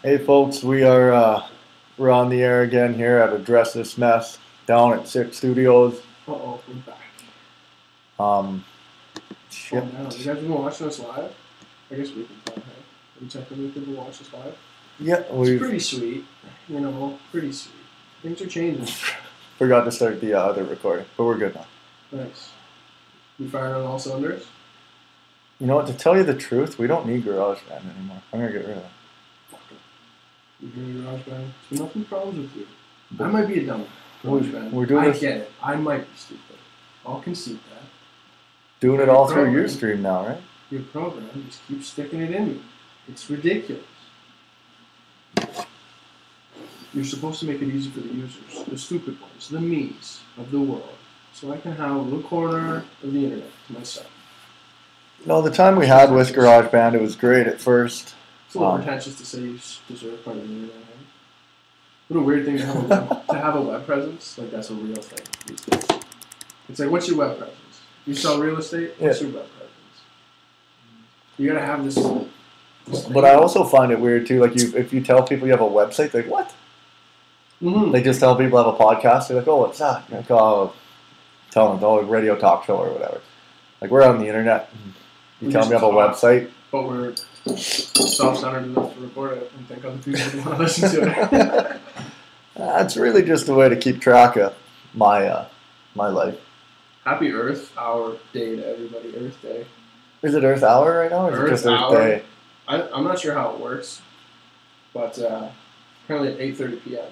Hey folks, we're on the air again here at Address This Mess down at Six Studios. Uh-oh, we're back. Shit. Oh, no. You guys been watching us live? I guess we can tell, hey? Have you checked if people watch us live? Yeah, It's pretty sweet. Pretty sweet. Things are changing. Forgot to start the other recording, but we're good now. Nice. You firing on all cylinders? You know what, to tell you the truth, we don't need GarageBand anymore. I'm gonna get rid of it. You doing GarageBand? There's nothing problems with you. I might be a dumb GarageBand. We're doing this. I get it. I might be stupid. I'll concede that. Doing it all through your stream now, right? Your program just keeps sticking it in me. It's ridiculous. You're supposed to make it easy for the users, the stupid ones, the me's of the world, so I can have a little corner of the internet to myself. No, the time we had with GarageBand, it was great at first. It's a little pretentious to say you deserve part of the internet. Right? What a weird thing to have a web presence. Like, that's a real thing these days. It's like, what's your web presence? You sell real estate? What's your web presence? You gotta have this but I also find it weird too. Like, if you tell people you have a website, they're like, what? Mm-hmm. They just tell people have a podcast. They're like, oh, what's that? Like, oh, tell them, oh, a radio talk show or whatever. Like, we're on the internet. You tell them you have a website. But we're self-centered enough to record it and think other people want to listen to it. It's really just a way to keep track of my life. Happy Earth Hour Day to everybody. Earth Day. Is it Earth Hour right now, or is it just Earth Day? I'm not sure how it works, but apparently at 8:30 p.m.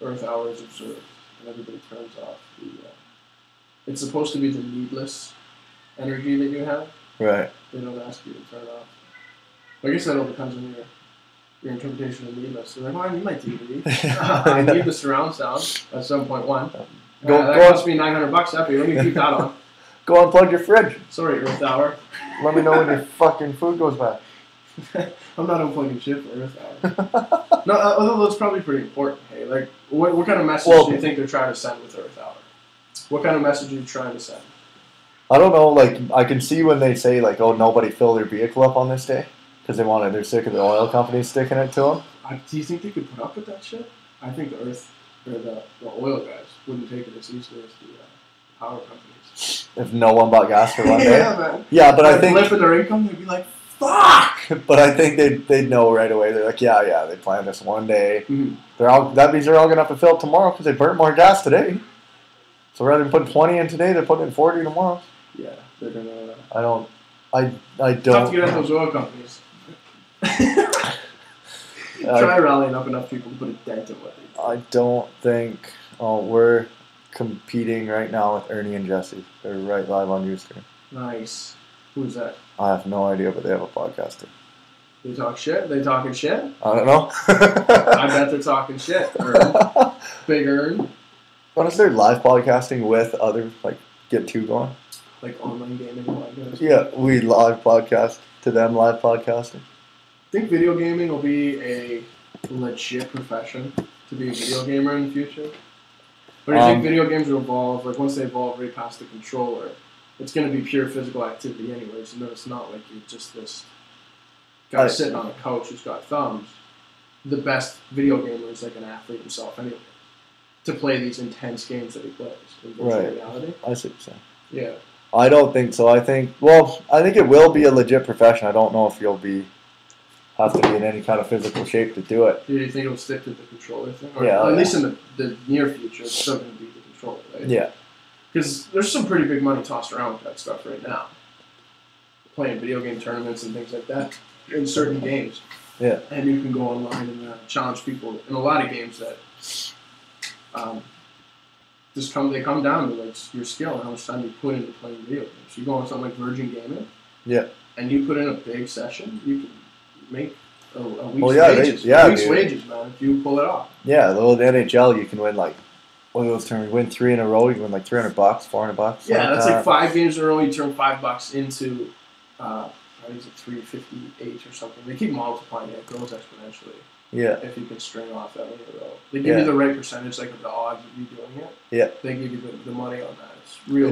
Earth Hour is observed, and everybody turns off the. It's supposed to be the needless energy that you have. Right. They don't ask you to turn off. I guess that all depends on your interpretation of needless. They're like, oh, I need my TV. I need the surround sound at 7.1. That cost me $900 happy. Let me keep that on. Go unplug your fridge. Sorry, Earth Hour. Let me know when your fucking food goes bad. I'm not unplugging shit for Earth Hour. No, although that's probably pretty important. Hey, like, what kind of message do you think they're trying to send with Earth Hour? What kind of message are you trying to send? I don't know. Like, I can see when they say, like, oh, nobody fill their vehicle up on this day because they're sick of the oil companies sticking it to them. Do you think they could put up with that shit? I think the oil guys wouldn't take it as easily as the power companies. If no one bought gas for one day. Yeah, man. Yeah, but I think if their income, they'd be like, fuck. But I think they'd know right away. They're like, yeah, they planned this one day. Mm-hmm. That means they're all gonna have to fill it tomorrow because they burnt more gas today. So rather than putting 20 in today, they're putting in 40 tomorrow. Yeah, they're gonna. I don't. It's tough to get at those oil companies. Try rallying up enough people to put a dent in what they do. I don't think. Oh, we're competing right now with Ernie and Jesse. They're right live on Ustream. Nice. Who's that? I have no idea, but they have a podcast too. They talk shit? They talking shit? I don't know. I bet they're talking shit. Big Earn. What is their live podcasting with others, like, get two going? Like online gaming podcast? Yeah, we live podcast to them, live podcasting. I think video gaming will be a legit profession to be a video gamer in the future. But I think video games will evolve, like once they evolve right past the controller, it's going to be pure physical activity anyways. And then it's not like you're just this guy sitting on a couch who's got thumbs. The best video gamer is like an athlete himself anyway, to play these intense games that he plays in virtual reality. I see what you're saying. Yeah. I don't think so. I think it will be a legit profession. I don't know if you'll have to be in any kind of physical shape to do it. Do you think it'll stick to the controller thing? Or yeah. At least in the near future, it's still going to be the controller, right? Yeah. Because there's some pretty big money tossed around with that stuff right now. Playing video game tournaments and things like that in certain games. Yeah. And you can go online and challenge people in a lot of games that they come down to like your skill and how much time you put into playing video games. You go on something like Virgin Gaming. Yeah. And you put in a big session, you can make a week's wages. Wages, man, if you pull it off. Yeah, the old NHL, you can win like, what are those terms? You win 3 in a row, you can win like $300, $400. Yeah, that's like 5 games in a row. You turn $5 into, I think it's $358 or something. They keep multiplying it; it grows exponentially. Yeah. If you can string off that many in a row, they give you the right percentage, like of the odds of you doing it. Yeah. They give you the money on that. It's real.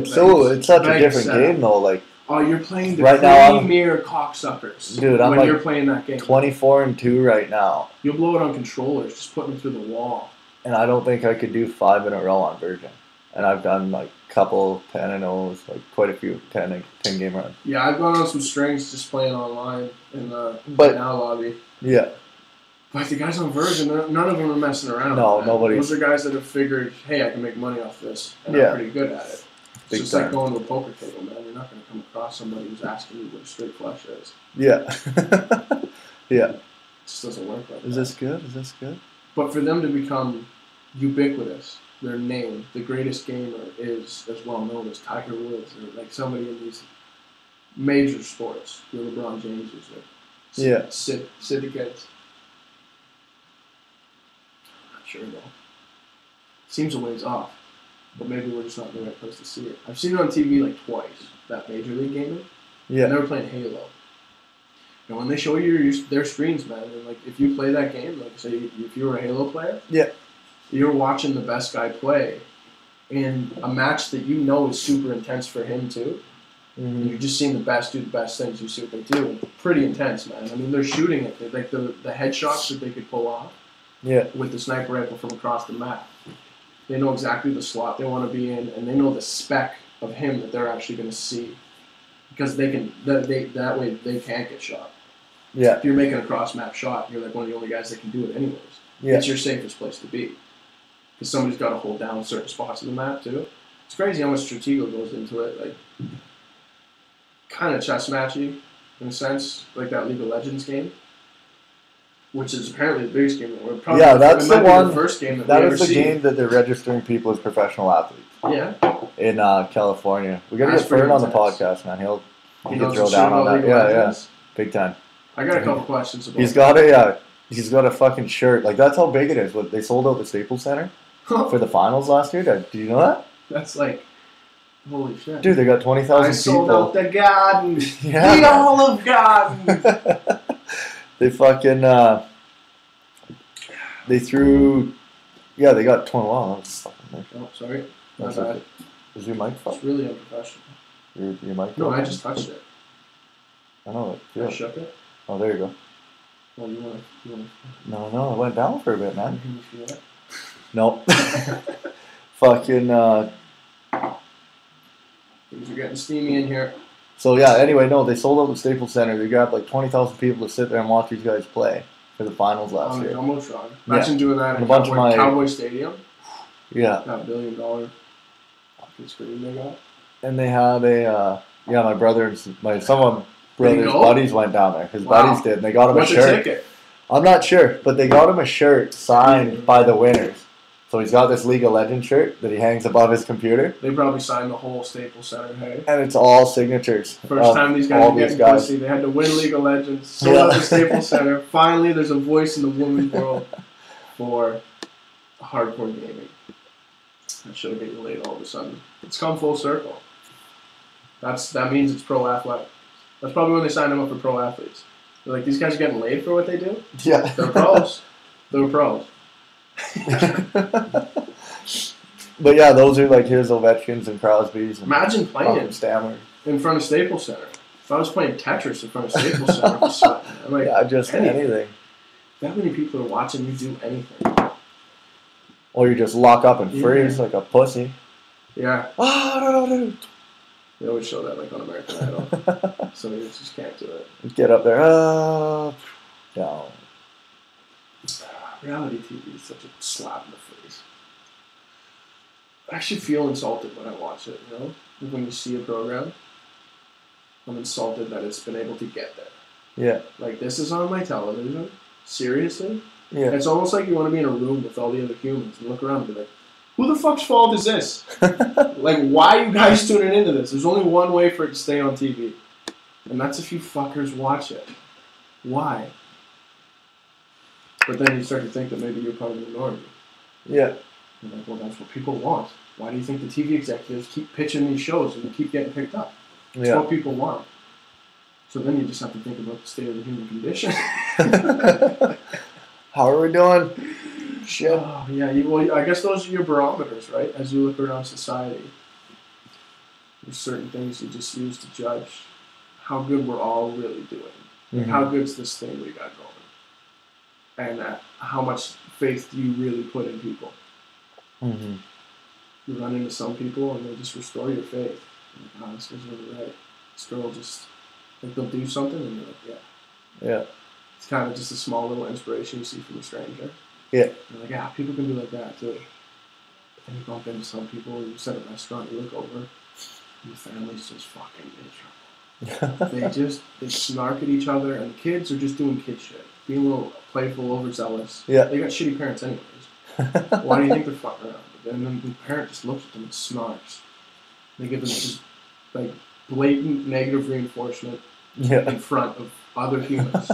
It's such a different game though. Like Oh, you're playing the Right now, premier cocksuckers. Dude, I'm when like you're playing that game. 24-2 right now. You'll blow it on controllers, just putting them through the wall. And I don't think I could do 5 in a row on Virgin. And I've done like a couple 10-0s, like quite a few 10 game runs. Yeah, I've gone on some strings just playing online in the now lobby. Yeah. But the guys on Virgin, none of them are messing around. No, nobody. Those are guys that have figured, hey, I can make money off this, and I'm pretty good at it. It's just like going to a poker table, man. You're not going to come across somebody who's asking you what a straight flush is. Yeah. Yeah. It just doesn't work like that. Is this good? Is this good? But for them to become ubiquitous, their name, the greatest gamer, is as well known as Tiger Woods, or like somebody in these major sports, the LeBron Jameses, or syndicates. Not sure though. Seems a ways off, but maybe we're just not in the right place to see it. I've seen it on TV like twice. That Major League gaming. Yeah. And they were playing Halo. And when they show you their screens, man, and like if you play that game, like say if you were a Halo player, you're watching the best guy play, in a match that you know is super intense for him too. And you're just seeing the best do the best things. You see what they do. And pretty intense, man. I mean, they're shooting it. They're like the headshots that they could pull off. Yeah. With the sniper rifle from across the map. They know exactly the slot they want to be in, and they know the spec of him that they're actually going to see, because they can. That way they can't get shot. Yeah. If you're making a cross-map shot, you're like one of the only guys that can do it anyways. Yeah. It's your safest place to be. Because somebody's got to hold down certain spots of the map, too. It's crazy how much stratego goes into it. Like, kind of chess matchy, in a sense, like that League of Legends game, which is apparently the biggest game. Probably that's the one. The first game that is the game that they're registering people as professional athletes. Yeah. In California. We got to get Fern on the podcast, man. He can throw down on that. Yeah. Big time. I got a couple questions about He's got a fucking shirt. Like, that's how big it is. They sold out the Staples Center for the finals last year. Did you know that? That's like, holy shit. Dude, they got 20,000 people. I sold out the garden. Yeah. The Olive Garden. They fucking, they threw, they got 20. Wow, that's fucking nice. Oh, sorry. That's okay. Is your mic fucked? It's really unprofessional. Your mic? No, I just touched it. I know it. I shook it. Oh, there you go. Well, you want to... No, it went down for a bit, man. Can you feel it? No. Fucking, Things are getting steamy in here. So, anyway, no, they sold out the Staples Center. They got like 20,000 people to sit there and watch these guys play for the finals last year. Jumbotron. Imagine doing that in Cowboy Stadium. Yeah. That $1 billion fucking screen they got. And they had my brother and some of my brother's buddies went down there. His buddies did, and they got him a shirt. What's the ticket? I'm not sure, but they got him a shirt signed by the winners. So he's got this League of Legends shirt that he hangs above his computer. They probably signed the whole Staples Center, hey? And it's all signatures. First time these guys are getting pussy. They had to win League of Legends, sold out the Staples Center. Finally, there's a voice in the women's world for hardcore gaming. That should have been late all of a sudden. It's come full circle. That means it's pro athletic. That's probably when they signed them up for pro athletes. They're like, these guys are getting laid for what they do? Yeah. They're pros. They're pros. But those are like his Ovechkins and Crosby's. And imagine playing Stammer in front of Staples Center. If I was playing Tetris in front of Staples Center, I'd be sweating. I'm like, just anything. That many people are watching you do anything. Or you just lock up and freeze like a pussy. Yeah. Oh, They always show that like on American Idol. So you just can't do it. Get up there. Down. Reality TV is such a slap in the face. I actually feel insulted when I watch it, you know? When you see a program, I'm insulted that it's been able to get there. Yeah. Like, this is on my television? Seriously? Yeah. It's almost like you want to be in a room with all the other humans and look around and be like, who the fuck's fault is this? Like, why are you guys tuning into this? There's only one way for it to stay on TV. And that's if you fuckers watch it. Why? But then you start to think that maybe you're part of the minority. Yeah. You're like, well, that's what people want. Why do you think the TV executives keep pitching these shows and they keep getting picked up? That's what people want. So then you just have to think about the state of the human condition. How are we doing? Shit. Oh, yeah. Well, I guess those are your barometers, right? As you look around society. there's certain things you just use to judge how good we're all really doing. Like, how good's this thing we got going? And how much faith do you really put in people? Mm-hmm. You run into some people and they just restore your faith. You're like, oh, this guy's really right. This girl just, like, they'll do something and you're like, yeah. Yeah. It's kind of just a small little inspiration you see from a stranger. Yeah. You're like, yeah, people can be like that too. And you bump into some people, you sit at a restaurant, you look over, and the family's just fucking miserable. They snark at each other, and the kids are just doing kid shit. Being a little playful, overzealous. Yeah. They got shitty parents anyways. Why do you think they're fucking around? And then the parent just looks at them and snarks. They give them just, like, blatant negative reinforcement in front of other humans.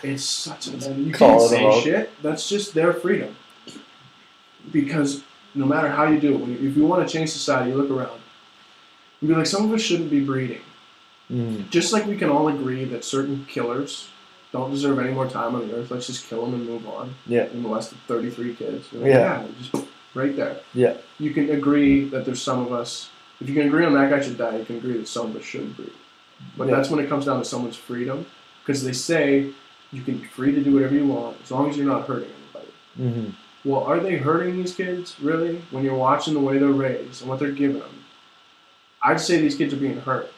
It's such a... And you can't say shit. That's just their freedom. Because no matter how you do it, if you want to change society, you look around. You'd be like, some of us shouldn't be breeding. Just like we can all agree that certain killers don't deserve any more time on the earth, let's just kill them and move on. Yeah. And molested 33 kids. Like, yeah, just right there. Yeah. You can agree that there's some of us, if you can agree on that guy should die, you can agree that some of us shouldn't breed. But that's when it comes down to someone's freedom. Because they say you can be free to do whatever you want as long as you're not hurting anybody. Well, are they hurting these kids, really? When you're watching the way they're raised and what they're giving them, I'd say these kids are being hurt.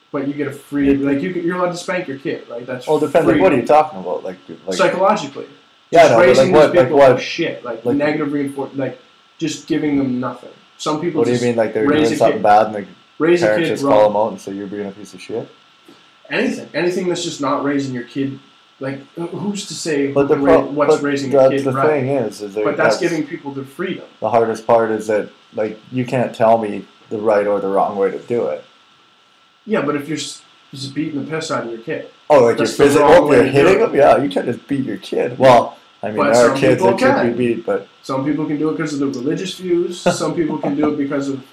But you get a free, like, you're allowed to spank your kid, right? That's depends. Like, what are you talking about? Like psychologically. Yeah, just raising like these people like shit, like negative reinforcement, like just giving them nothing. Some people. What do you mean? Like they're doing something bad and the parents just call them out and say you're being a piece of shit? Anything that's just not raising your kid. Like, who's to say what's raising your kid right? The thing is but that's giving people their freedom. The hardest part is that, like, you can't tell me the right or the wrong way to do it. Yeah, but if you're just beating the piss out of your kid. Oh, like you're physical, you're hitting them? Yeah, you can't just beat your kid. Well, I mean, there are kids that should be beat, but... Some people can do it because of the religious views. Some people can do it because of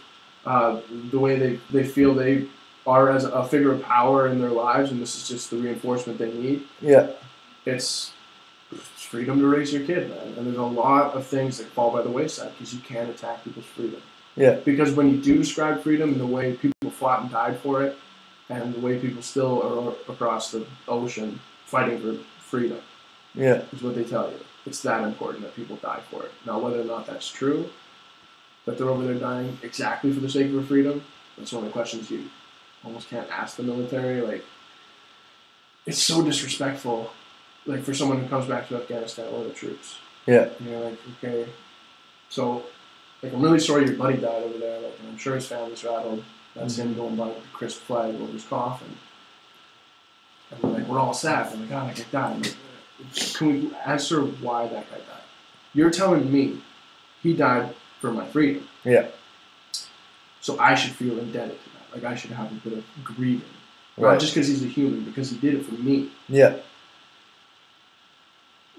the way they feel they are as a figure of power in their lives, and this is just the reinforcement they need. Yeah. It's freedom to raise your kid, man. And there's a lot of things that fall by the wayside because you can't attack people's freedom. Yeah. Because when you do describe freedom and the way people fought and died for it, and the way people still are across the ocean fighting for freedom, is what they tell you. It's that important that people die for it. Now, whether or not that's true, that they're over there dying exactly for the sake of their freedom, that's one of the questions you almost can't ask the military. Like, it's so disrespectful, like, for someone who comes back to Afghanistan or the troops. Yeah. And you're like, okay, so, like, I'm really sorry your buddy died over there. Like, and I'm sure his family's rattled. That's him going by with the crisp flag over his coffin. And we're like, we're all sad. I'm like, oh, that guy died. Can we answer why that guy died? You're telling me he died for my freedom. Yeah. So I should feel indebted to that. Like, I should have a bit of grieving. Right. Not just because he's a human, because he did it for me. Yeah.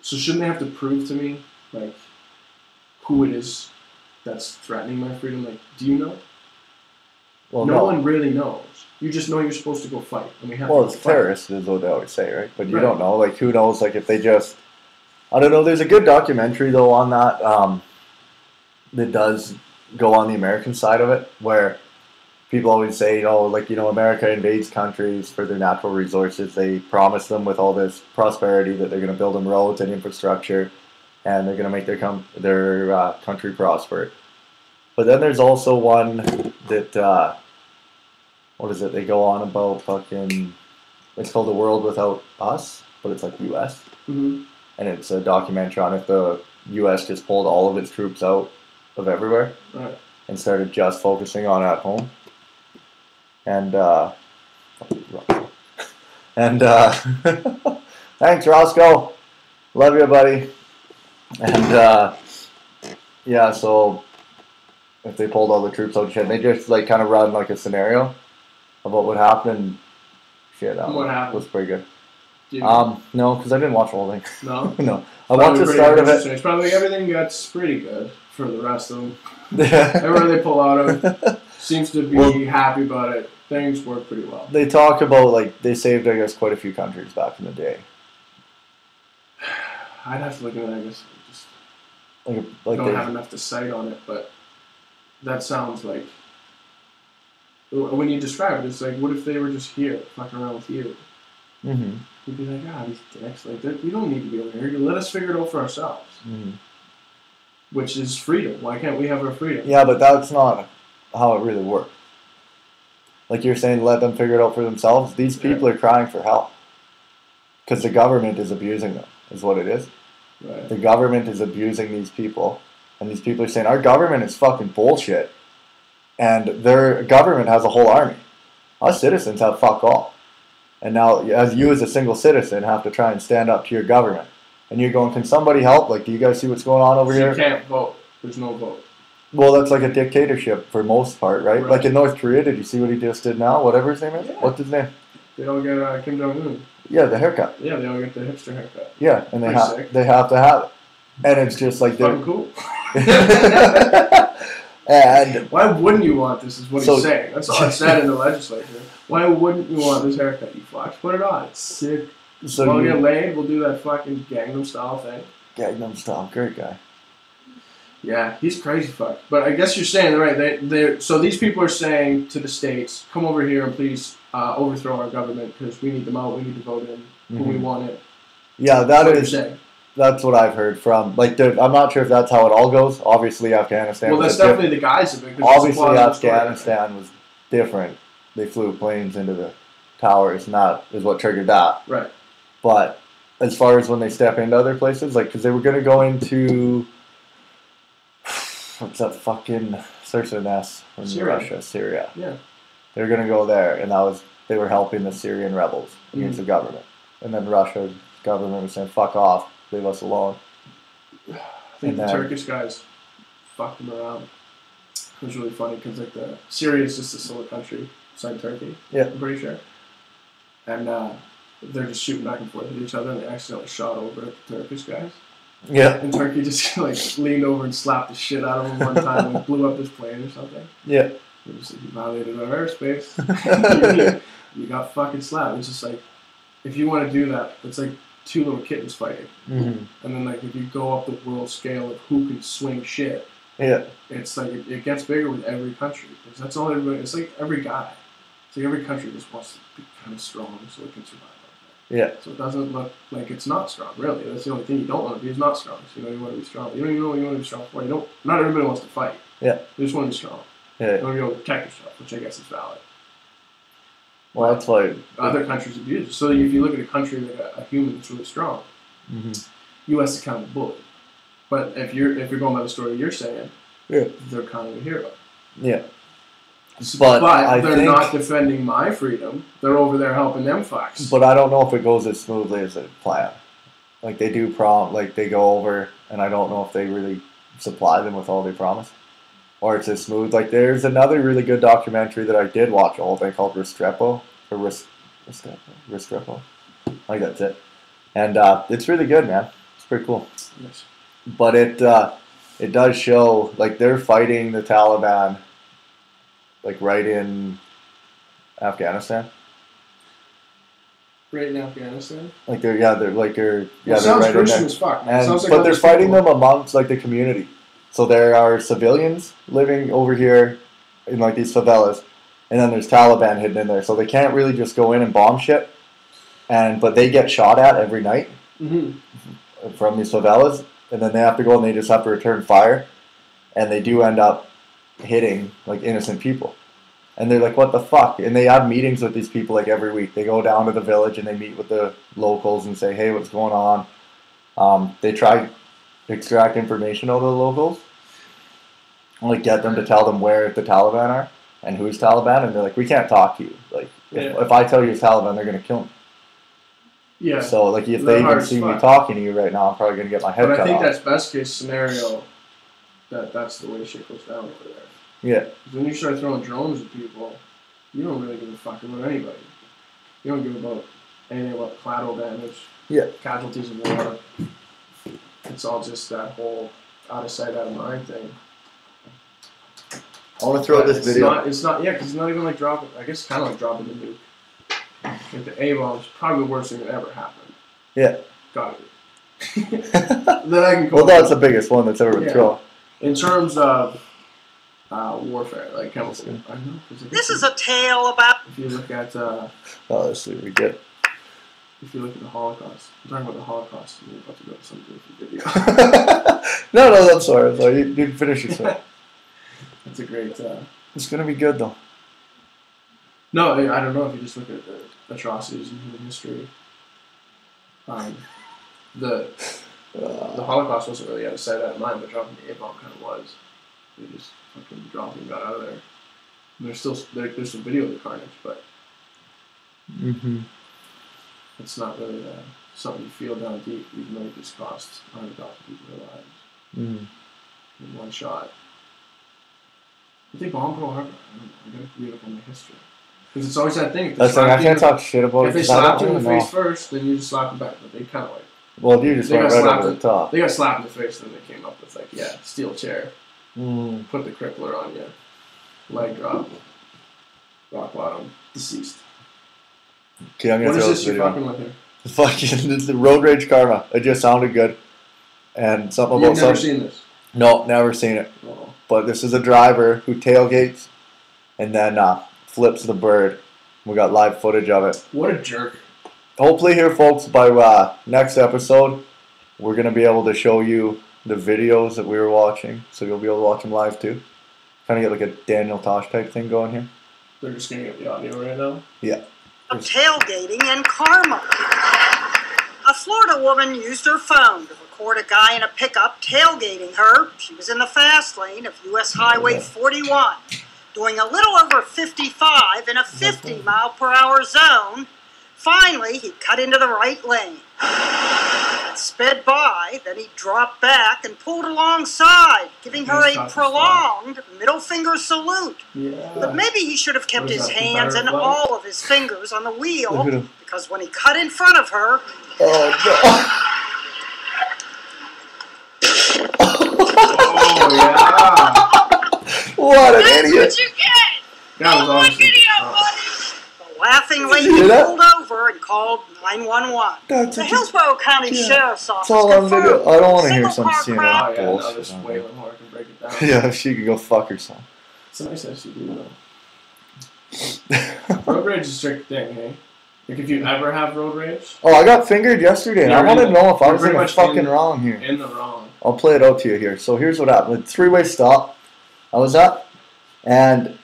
So shouldn't they have to prove to me, like, who it is that's threatening my freedom? Like, do you know? Well, no one really knows. You just know you're supposed to go fight. And we have it's terrorists is what they always say, right? But you don't know. Like, who knows? Like, if they just... I don't know. There's a good documentary, though, on that that does go on the American side of it, where people always say, America invades countries for their natural resources. They promise them with all this prosperity that they're going to build them roads and infrastructure, and they're going to make their country prosper. But then there's also one that, what is it? They go on about fucking, it's called The World Without Us, but it's like U.S. Mm-hmm. And it's a documentary on if the U.S. just pulled all of its troops out of everywhere and started just focusing on at home. And, thanks, Roscoe. Love you, buddy. And, so if they pulled all the troops out, shit, they just, like, kind of run, like, a scenario of what would happen, and shit, what happened? Was pretty good. No, because I didn't watch the whole thing. No? No. I watched the start of it. It's probably everything gets pretty good for the rest of them. Everywhere they pull out of seems to be happy about it. Things work pretty well. They talk about, like, they saved, I guess, quite a few countries back in the day. I'd have to look at it, I guess. Just don't have enough to cite on it, but that sounds like when you describe it, it's like, what if they were just here, fucking around with you? Mm-hmm. You'd be like, these dicks. Like, we don't need to be over here. Let us figure it out for ourselves. Mm-hmm. Which is freedom. Why can't we have our freedom? Yeah, but that's not how it really works. Like you're saying, let them figure it out for themselves. These people are crying for help. Because the government is abusing them, is what it is. Right. The government is abusing these people. And these people are saying, our government is fucking bullshit. And their government has a whole army. Us citizens have fuck all. And now, as you as a single citizen have to try and stand up to your government. And you're going, can somebody help? Like, do you guys see what's going on over here? You can't vote. There's no vote. Well, that's like a dictatorship for most part, right? Like in North Korea, did you see what he just did now? Whatever his name is? Yeah. What's his name? They all get Kim Jong-un. Yeah, the haircut. Yeah, they all get the hipster haircut. Yeah, and they have to have it. And it's just like... Fucking cool. And why wouldn't you want this is what he's saying. That's all it said in the legislature. Why wouldn't you want this haircut, you fucks? Put it on. It's sick. So we'll get laid. We'll do that fucking Gangnam Style thing. Gangnam Style. Great guy. Yeah, he's crazy fuck. But I guess you're saying, right, so these people are saying to the states, come over here and please overthrow our government because we need them out. We need to vote in who we want in. Yeah, that's what I've heard from. Like, I'm not sure if that's how it all goes. Obviously, Afghanistan. Well, that's definitely the guise of it. Obviously, Afghanistan was different. They flew planes into the towers, and that is what triggered that. Right. But as far as when they step into other places, like, because they were going to go into what's that fucking starts with an S from Russia, Syria. Yeah. They were going to go there, and they were helping the Syrian rebels against the government, and then Russia's government was saying, "Fuck off, leave us alone." I think the Turkish guys fucked them around. It was really funny because like Syria is just this little country beside Turkey. Yeah, I'm pretty sure. And they're just shooting back and forth at each other, and they accidentally shot over at the Turkish guys. Yeah. And Turkey just like leaned over and slapped the shit out of him one time and blew up his plane or something. Yeah. It was like, you violated our airspace. you got fucking slapped. It's just like, if you want to do that, it's like two little kittens fighting. Mm-hmm. And then like if you go up the world scale of who can swing shit, it's like it gets bigger with every country. Because that's all everybody. It's like every guy. It's like every country just wants to be kind of strong so it can survive. Yeah. So it doesn't look like it's not strong, really. That's the only thing you don't want to be is not strong. So you want to be strong. You don't even know what you want to be strong for. Not everybody wants to fight. Yeah. You just want to be strong. Yeah. You want to be able to protect yourself, which I guess is valid. Well, that's why other countries abuse it. So if you look at a country like a human that's really strong, U.S. is kind of a bully. But if you're going by the story you're saying, they're kind of a hero. Yeah. But they're not defending my freedom. They're over there helping them fucks. But I don't know if it goes as smoothly as they plan. Like they do they go over, and I don't know if they really supply them with all they promise, or it's as smooth. Like there's another really good documentary that I did watch, a whole thing called Restrepo. I think that's it, and it's really good, man. It's pretty cool. Yes. But it does show like they're fighting the Taliban. Like right in Afghanistan. Right in Afghanistan. Like they're right sounds in Christian there. as fuck. And, sounds like but they're fighting them amongst like the community. So there are civilians living over here in like these favelas, and then there's Taliban hidden in there. So they can't really just go in and bomb shit. But they get shot at every night from these favelas, and then they have to go and they just have to return fire, and they do end up hitting like innocent people, and they're like, what the fuck? And they have meetings with these people like every week. They go down to the village and they meet with the locals and say, hey, what's going on? They try to extract information out of the locals, like get them to tell them where the Taliban are and who's Taliban, and they're like, we can't talk to you. Like if I tell you it's Taliban, they're gonna kill me. Yeah. So like if they even see me talking to you right now, I'm probably gonna get my head cut off. But I think that's best case scenario. That's the way shit goes down over there. Yeah. When you start throwing drones at people, you don't really give a fuck about anybody. You don't give about anything about collateral damage. Yeah. Casualties of war. It's all just that whole out of sight, out of mind thing. I want to throw this video. It's not because it's not even like dropping. I guess it's kind of like dropping the nuke. Like the A-bomb's probably the worst thing that ever happened. Yeah. Got it. Then I can. Well, that's the biggest one that's ever been thrown. In terms of warfare, like chemical. I know. This is a tale about. If you look at. Oh, this is really good. If you look at the Holocaust, I'm talking about the Holocaust, and you're about to go to some different video. No, I'm sorry. You finish your story. That's a great. It's gonna be good though. No, I don't know if you just look at the atrocities in human history. The Holocaust wasn't really out of sight, out of mind, but dropping the A-bomb kind of was. They just fucking dropped and got out of there. And there's some video of the carnage, but it's not really something you feel down deep, even though it just cost 100,000 people their lives in one shot. Did they bomb Pearl Harbor? I don't know. I gotta read up on the history. Because it's always that thing. If I can't talk shit about it. If they slapped you in the face first, then you just slap them back. But they kind of like. Well, you just went right over the top. They got slapped in the face, and then they came up with like, steel chair. Put the crippler on you. Leg drop. Rock bottom. Deceased. Okay, I'm gonna what throw is this you're fucking with here? Fucking the Road Rage Karma. It just sounded good. And something about You've never seen this? No, never seen it. Oh. But this is a driver who tailgates and then flips the bird. We got live footage of it. What a jerk. Hopefully here, folks, by next episode, we're going to be able to show you the videos that we were watching. So you'll be able to watch them live, too. Kind of get like a Daniel Tosh type thing going here. They're just going to get the audio right now? Yeah. Of tailgating and karma. A Florida woman used her phone to record a guy in a pickup tailgating her. She was in the fast lane of U.S. Highway 41, doing a little over 55 in a 50-mile-per-hour zone. Finally, he cut into the right lane. It sped by, then he dropped back and pulled alongside, giving her a prolonged middle finger salute. Yeah. But maybe he should have kept his hands and all of his fingers on the wheel, because when he cut in front of her... Oh, yeah. What an idiot. That's what you get! That was awesome. Video, buddy! The laughing lady pulled over and called 911. The Hillsborough County Sheriff's Office confirmed. I don't want to hear some CNN bullshit. Just Waylon Moore can break it down. Yeah, she can go fuck herself. It's a nice SUV, though. Road rage is a strict thing, hey? Like, if you ever have road rage... Oh, I got fingered yesterday, and I wanted to know if I was in the fucking wrong here. In the wrong. I'll play it out to you here. So here's what happened. Three-way stop. I was up, and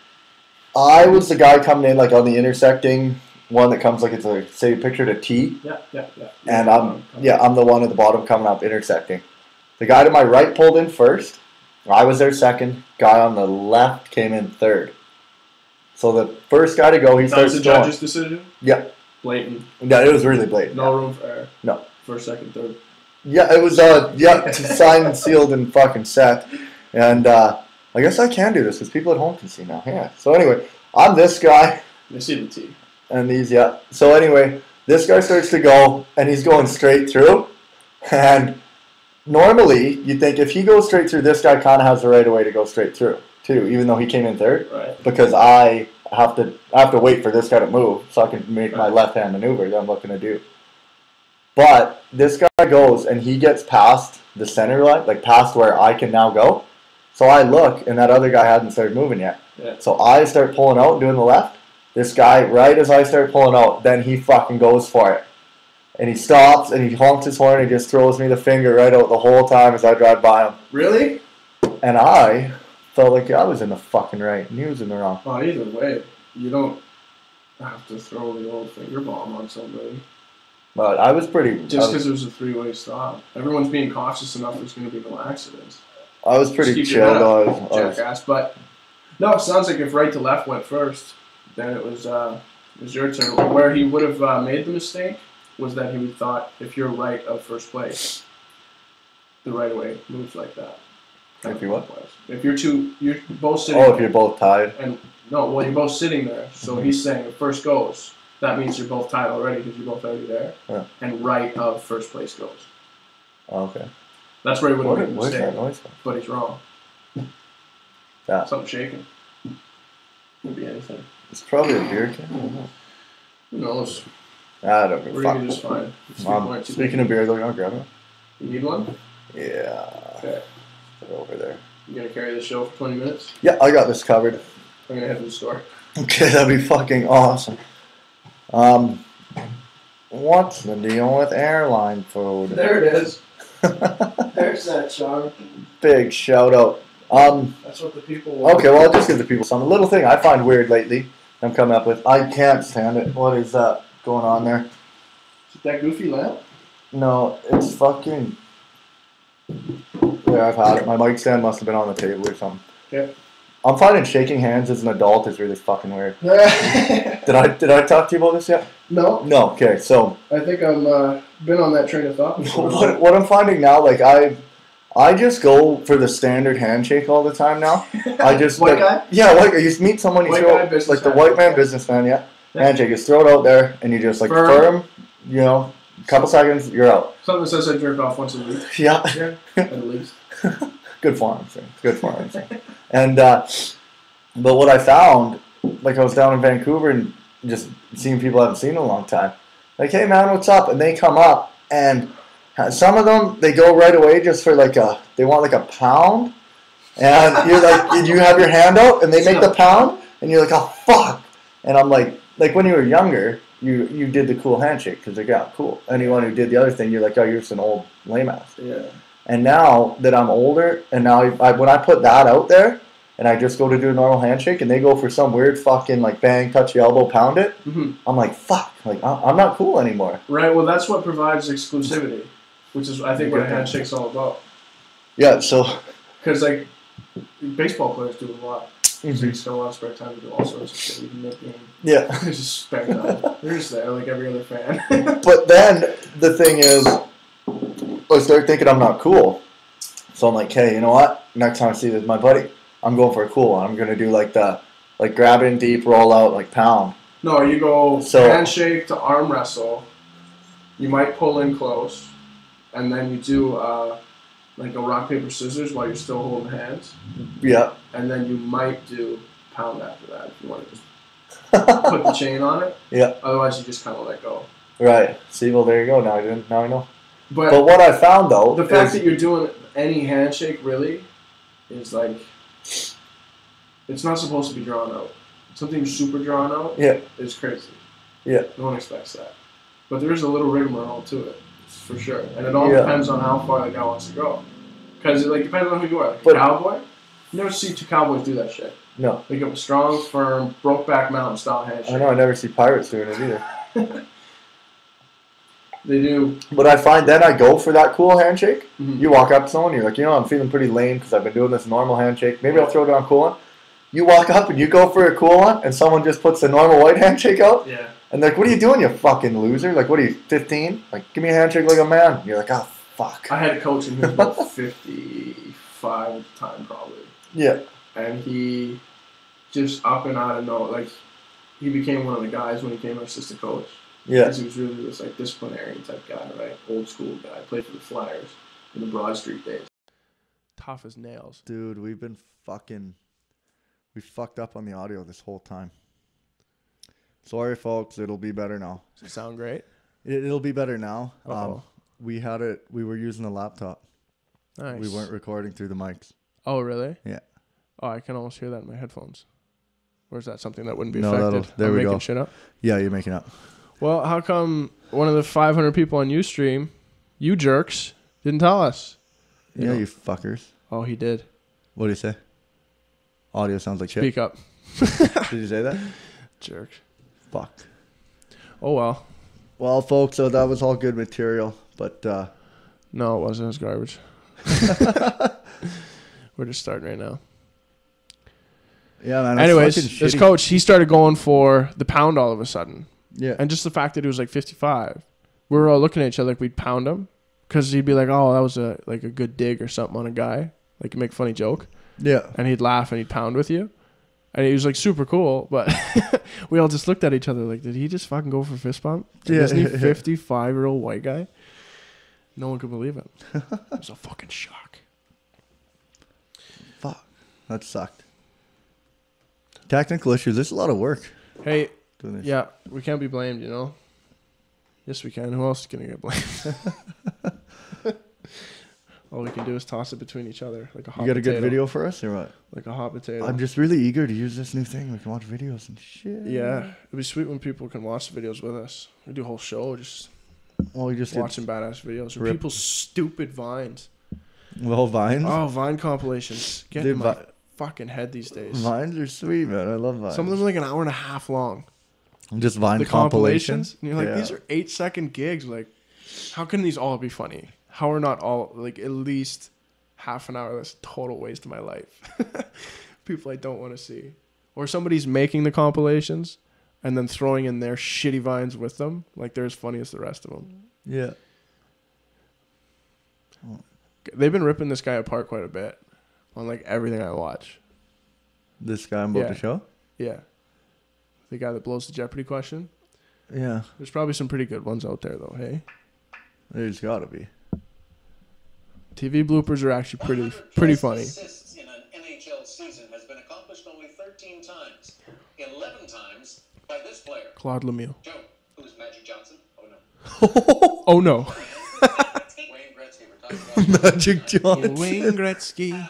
I was the guy coming in, like, on the intersecting one that comes, like, it's a, say, pictured a T. Yeah. And I'm the one at the bottom coming up, intersecting. The guy to my right pulled in first. I was there second. Guy on the left came in third. So the first guy to go, he starts going. That was the judge's decision? Yeah. Blatant. Yeah, it was really blatant. No room for error. No. First, second, third. Yeah, it was, signed and sealed and fucking set. And I guess I can do this because people at home can see now. Yeah. So anyway, I'm this guy. They see the T. And these, yeah. So anyway, this guy starts to go, and he's going straight through. And normally, you'd think if he goes straight through, this guy kind of has the right of way to go straight through, too, even though he came in third. Right. Because I have to wait for this guy to move so I can make my left-hand maneuver that I'm looking to do. But this guy goes, and he gets past the center line, like past where I can now go. So I look, and that other guy hadn't started moving yet. Yeah. So I start pulling out and doing the left. This guy, right as I start pulling out, then he fucking goes for it. And he stops, and he honks his horn, and he just throws me the finger right out the whole time as I drive by him. Really? And I felt like I was in the fucking right, and he was in the wrong. Well, either way, you don't have to throw the old finger bomb on somebody. But I was pretty... Just because it was a three-way stop. Everyone's being cautious enough there's going to be no accidents. I was pretty chill, though. Jackass. But, no, it sounds like if right to left went first, then it was your turn. Where he would have made the mistake was that he would thought if you're right of first place, the right away moves like that. If you what? If you're both sitting. Oh, if you're both tied. And no, well, you're both sitting there. So he's saying if first goes, that means you're both tied already because you're both already there. Yeah. And right of first place goes. Oh, okay. That's where he would have made a Where's mistake. that noise from? But he's wrong. Yeah. Something shaking. Could be anything. It's probably a beer can. Who knows? I don't give a We're fuck. going to just fine. Speaking of beer, though, you want to grab it? You need one? Yeah. Okay. Put it over there. You gonna carry the show for 20 minutes? Yeah, I got this covered. I'm gonna head to the store. Okay, that'd be fucking awesome. What's the deal with airline food? There it is. There's that, Sean. Big shout out. That's what the people want. Okay, well, I'll just give the people some. A little thing I find weird lately, I'm coming up with. I can't stand it. What is that going on there? Is it that goofy lamp? No, it's fucking. Yeah, I've had it. My mic stand must have been on the table or something. Okay. I'm finding shaking hands as an adult is really fucking weird. No. Did I talk to you about this yet? No. Okay, so I think I'm been on that train of thought before. what I'm finding now, like I just go for the standard handshake all the time now. I just white guy? Yeah, white guy. You just meet someone, you White throw guy business like the handshake. white man businessman, yeah. Handshake, just throw it out there and you just like firm, you know, couple seconds, you're out. Something that says I jerk off once a week. Yeah. At least. Good farm thing. Good farm thing. And but what I found, like I was down in Vancouver and just seeing people I haven't seen in a long time. Like, hey man, what's up? And they come up and some of them they go right away just for like they want like a pound. And you're like you have your hand out and they make the pound and you're like, oh fuck. And I'm like when you were younger, you did the cool handshake because they got cool. Anyone who did the other thing, you're like, oh, you're just an old lame ass. Yeah. And now that I'm older, and now when I put that out there, and I just go to do a normal handshake, and they go for some weird fucking like bang, touch your elbow, pound it, I'm like, fuck, like I'm not cool anymore. Right. Well, that's what provides exclusivity, which is I think what a handshake's all about. Yeah. So. Because like baseball players do a lot. So you spend a lot of spare time to do all sorts of shit. You can nip in. Yeah. It's just spare time. You're just there like every other fan. But then the thing is, I start thinking I'm not cool. So I'm like, hey, you know what? Next time I see this, my buddy, I'm going for a cool one. I'm going to do like grab in deep, roll out, like pound. No, you go handshake to arm wrestle. You might pull in close. And then you do like a rock, paper, scissors while you're still holding hands. Yeah. And then you might do pound after that if you want to just put the chain on it. Yeah. Otherwise, you just kind of let go. Right. See, well, there you go. Now I know. But what I found, though, the fact that you're doing any handshake really is like, it's not supposed to be drawn out. Something super drawn out is crazy. Yeah. No one expects that. But there is a little rigmarole to it, for sure. And it all depends on how far the guy wants to go. Because it like depends on who you are. Like a cowboy, you never see two cowboys do that shit. No. They give a strong, firm, Brokeback Mountain style handshake. I know, I never see pirates doing it either. They do. But I find then I go for that cool handshake. You walk up to someone, you're like, you know, I'm feeling pretty lame because I've been doing this normal handshake. Maybe I'll throw down a cool one. You walk up and you go for a cool one, and someone just puts the normal white handshake out. Yeah. And like, what are you doing, you fucking loser? Like, what are you, 15? Like, give me a handshake like a man. And you're like, oh, fuck. I had a coach and he was about 55 at the time, probably. Yeah. And he just up and out of nowhere, like, he became one of the guys when he became our assistant coach. Yeah. Because he was really this like disciplinarian type guy, right? Old school guy. Played for the Flyers in the Broad Street days. Tough as nails. Dude, we fucked up on the audio this whole time. Sorry, folks. It'll be better now. Does it sound great? It'll be better now. We were using a laptop. Nice. We weren't recording through the mics. Oh, really? Yeah. Oh, I can almost hear that in my headphones. Or is that something that wouldn't be affected? There we go. Making shit up? Yeah, you're making up. Well, how come one of the 500 people on Ustream, you jerks, didn't tell us? You fuckers. Oh, he did. What did he say? Audio sounds like shit. Speak up. Did you say that? Jerk. Fuck. Oh, well. Well, folks, so that was all good material, but... No, it wasn't. It was garbage. We're just starting right now. Yeah, man. Anyways, this coach, he started going for the pound all of a sudden. Yeah. And just the fact that he was like 55, we were all looking at each other like we'd pound him. Because he'd be like, oh, that was a good dig or something on a guy. Like, make a funny joke. Yeah. And he'd laugh and he'd pound with you. And he was like super cool, but we all just looked at each other like, did he just fucking go for fist bump? Isn't he 55-year-old white guy? No one could believe it. It was a fucking shock. Fuck. That sucked. Technical issues. There's a lot of work. Hey, yeah, we can't be blamed, you know? Yes, we can. Who else is going to get blamed? All we can do is toss it between each other like a hot You got a potato. good video for us or what? Like a hot potato. I'm just really eager to use this new thing. We can watch videos and shit. Yeah, it'd be sweet when people can watch the videos with us. We do a whole show just Well, we just watching badass videos or rip. people's stupid vines. Well, Vines. Oh, Vine compilations. Get Dude, in my fucking head these days. Vines are sweet, man. I love Vines. Some of them are like an hour and a half long. Just Vine The compilations. And you're like, Yeah. these are 8-second gigs. Like, how can these all be funny? How are not all, like, at least half an hour? That's a total waste of my life. People I don't want to see. Or somebody's making the compilations and then throwing in their shitty Vines with them. Like, they're as funny as the rest of them. Yeah. They've been ripping this guy apart quite a bit on, like, everything I watch. This guy I'm about to show? Yeah. The guy that blows the Jeopardy question. Yeah. There's probably some pretty good ones out there, though, hey? There's got to be. TV bloopers are actually pretty funny. Assists in an NHL season has been accomplished only 13 times. 11 times by this player. Claude Lemieux. Joe, who's Magic Johnson? Oh no. Oh, no. Wayne Gretzky. We're talking about Magic Johnson. Wayne Gretzky.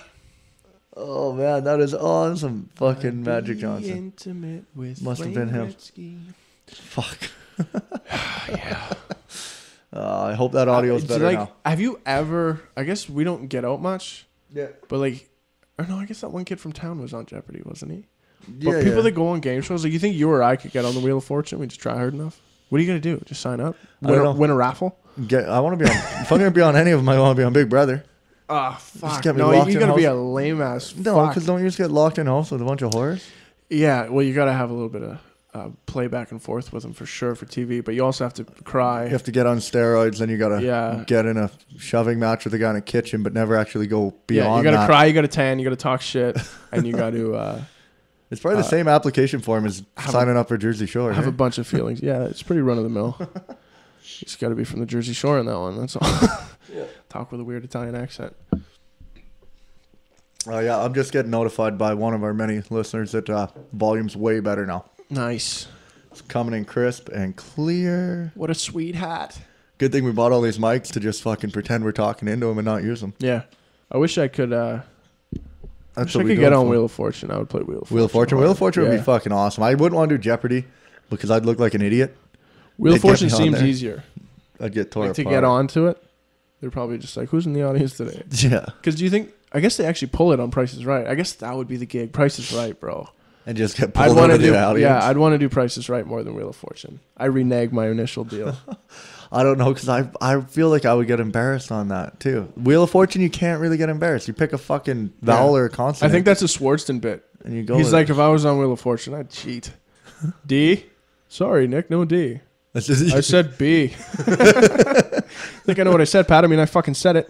Oh, man. That is awesome. Fucking Magic Johnson. Intimate with Must have Wayne been him. Gretzky. Fuck. Yeah. I hope that audio is better like, now. Have you ever, I guess we don't get out much, Yeah. but like, or no, I guess that one kid from town was on Jeopardy, wasn't he? Yeah, But people yeah. that go on game shows, like, you think you or I could get on the Wheel of Fortune? We just try hard enough. What are you going to do? Just sign up? I don't know. Win a raffle? I want to be on. If I'm going to be on any of them, I want to be on Big Brother. Ah, fuck. get me No, locked you in got to be house. a lame ass. No, because don't you just get locked in a house with a bunch of whores? Yeah, well, you got to have a little bit of play back and forth with them for sure for TV, but you also have to cry. You have to get on steroids, then you got to Yeah. get in a shoving match with a guy in a kitchen, but never actually go beyond Yeah, you got to that. cry, you got to tan, you got to talk shit, and you got to It's probably the same application form as signing up for Jersey Shore. have right? a bunch of feelings. Yeah, it's pretty run of the mill. You just got to be from the Jersey Shore in that one. That's all. Talk with a weird Italian accent. Yeah, I'm just getting notified by one of our many listeners that volume's way better now. Nice. It's coming in crisp and clear. What a sweet hat. Good thing we bought all these mics to just fucking pretend we're talking into them and not use them. Yeah. I wish I could. That's Wish what I we could do get it on for. Wheel of Fortune. I would play Wheel of Fortune. Wheel of Fortune. Wheel of Fortune would Yeah. be fucking awesome. I wouldn't want to do Jeopardy because I'd look like an idiot. Wheel of They'd get Fortune me on seems there. easier. I'd get torn Like to apart. get onto it, they're probably just like, who's in the audience today? Yeah. Because do you think? I guess they actually pull it on Price is Right. I guess that would be the gig. Price is Right, bro. And just get I'd pulled want out to of do. the audience. Yeah, I'd want to do Price is Right more than Wheel of Fortune. I reneged my initial deal. I don't know because I feel like I would get embarrassed on that too. Wheel of Fortune, you can't really get embarrassed. You pick a fucking vowel or a I consonant. think that's a Swartzen bit. and you go. He's with like, it. if I was on Wheel of Fortune, I'd cheat. D? Sorry, Nick, no D. That's just, I said B. Think I know what I said, Pat? I mean, I fucking said it.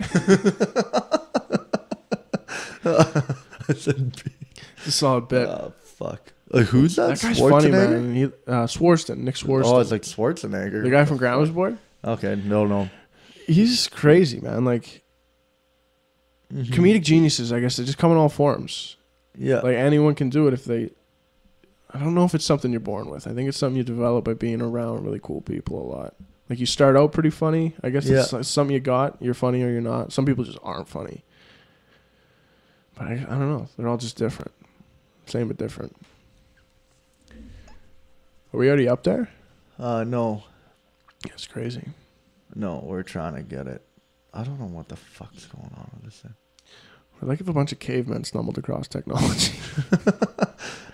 I said B. It's a solid bit. Oh fuck! Who's that? That guy's funny, Schwarzenegger? man. He, Swartzen, Nick Swartzen. Oh, it's like Schwarzenegger. the guy from Grandma's Boy. Okay, no. He's crazy, man. Like, comedic geniuses, I guess. They just come in all forms. Yeah. Like, anyone can do it if they... I don't know if it's something you're born with. I think it's something you develop by being around really cool people a lot. Like, you start out pretty funny. I guess it's like something you got. You're funny or you're not. Some people just aren't funny. But I don't know. They're all just different. Same but different. Are we already up there? No. That's crazy. No, we're trying to get it. I don't know what the fuck's going on with this thing. We're like if a bunch of cavemen stumbled across technology.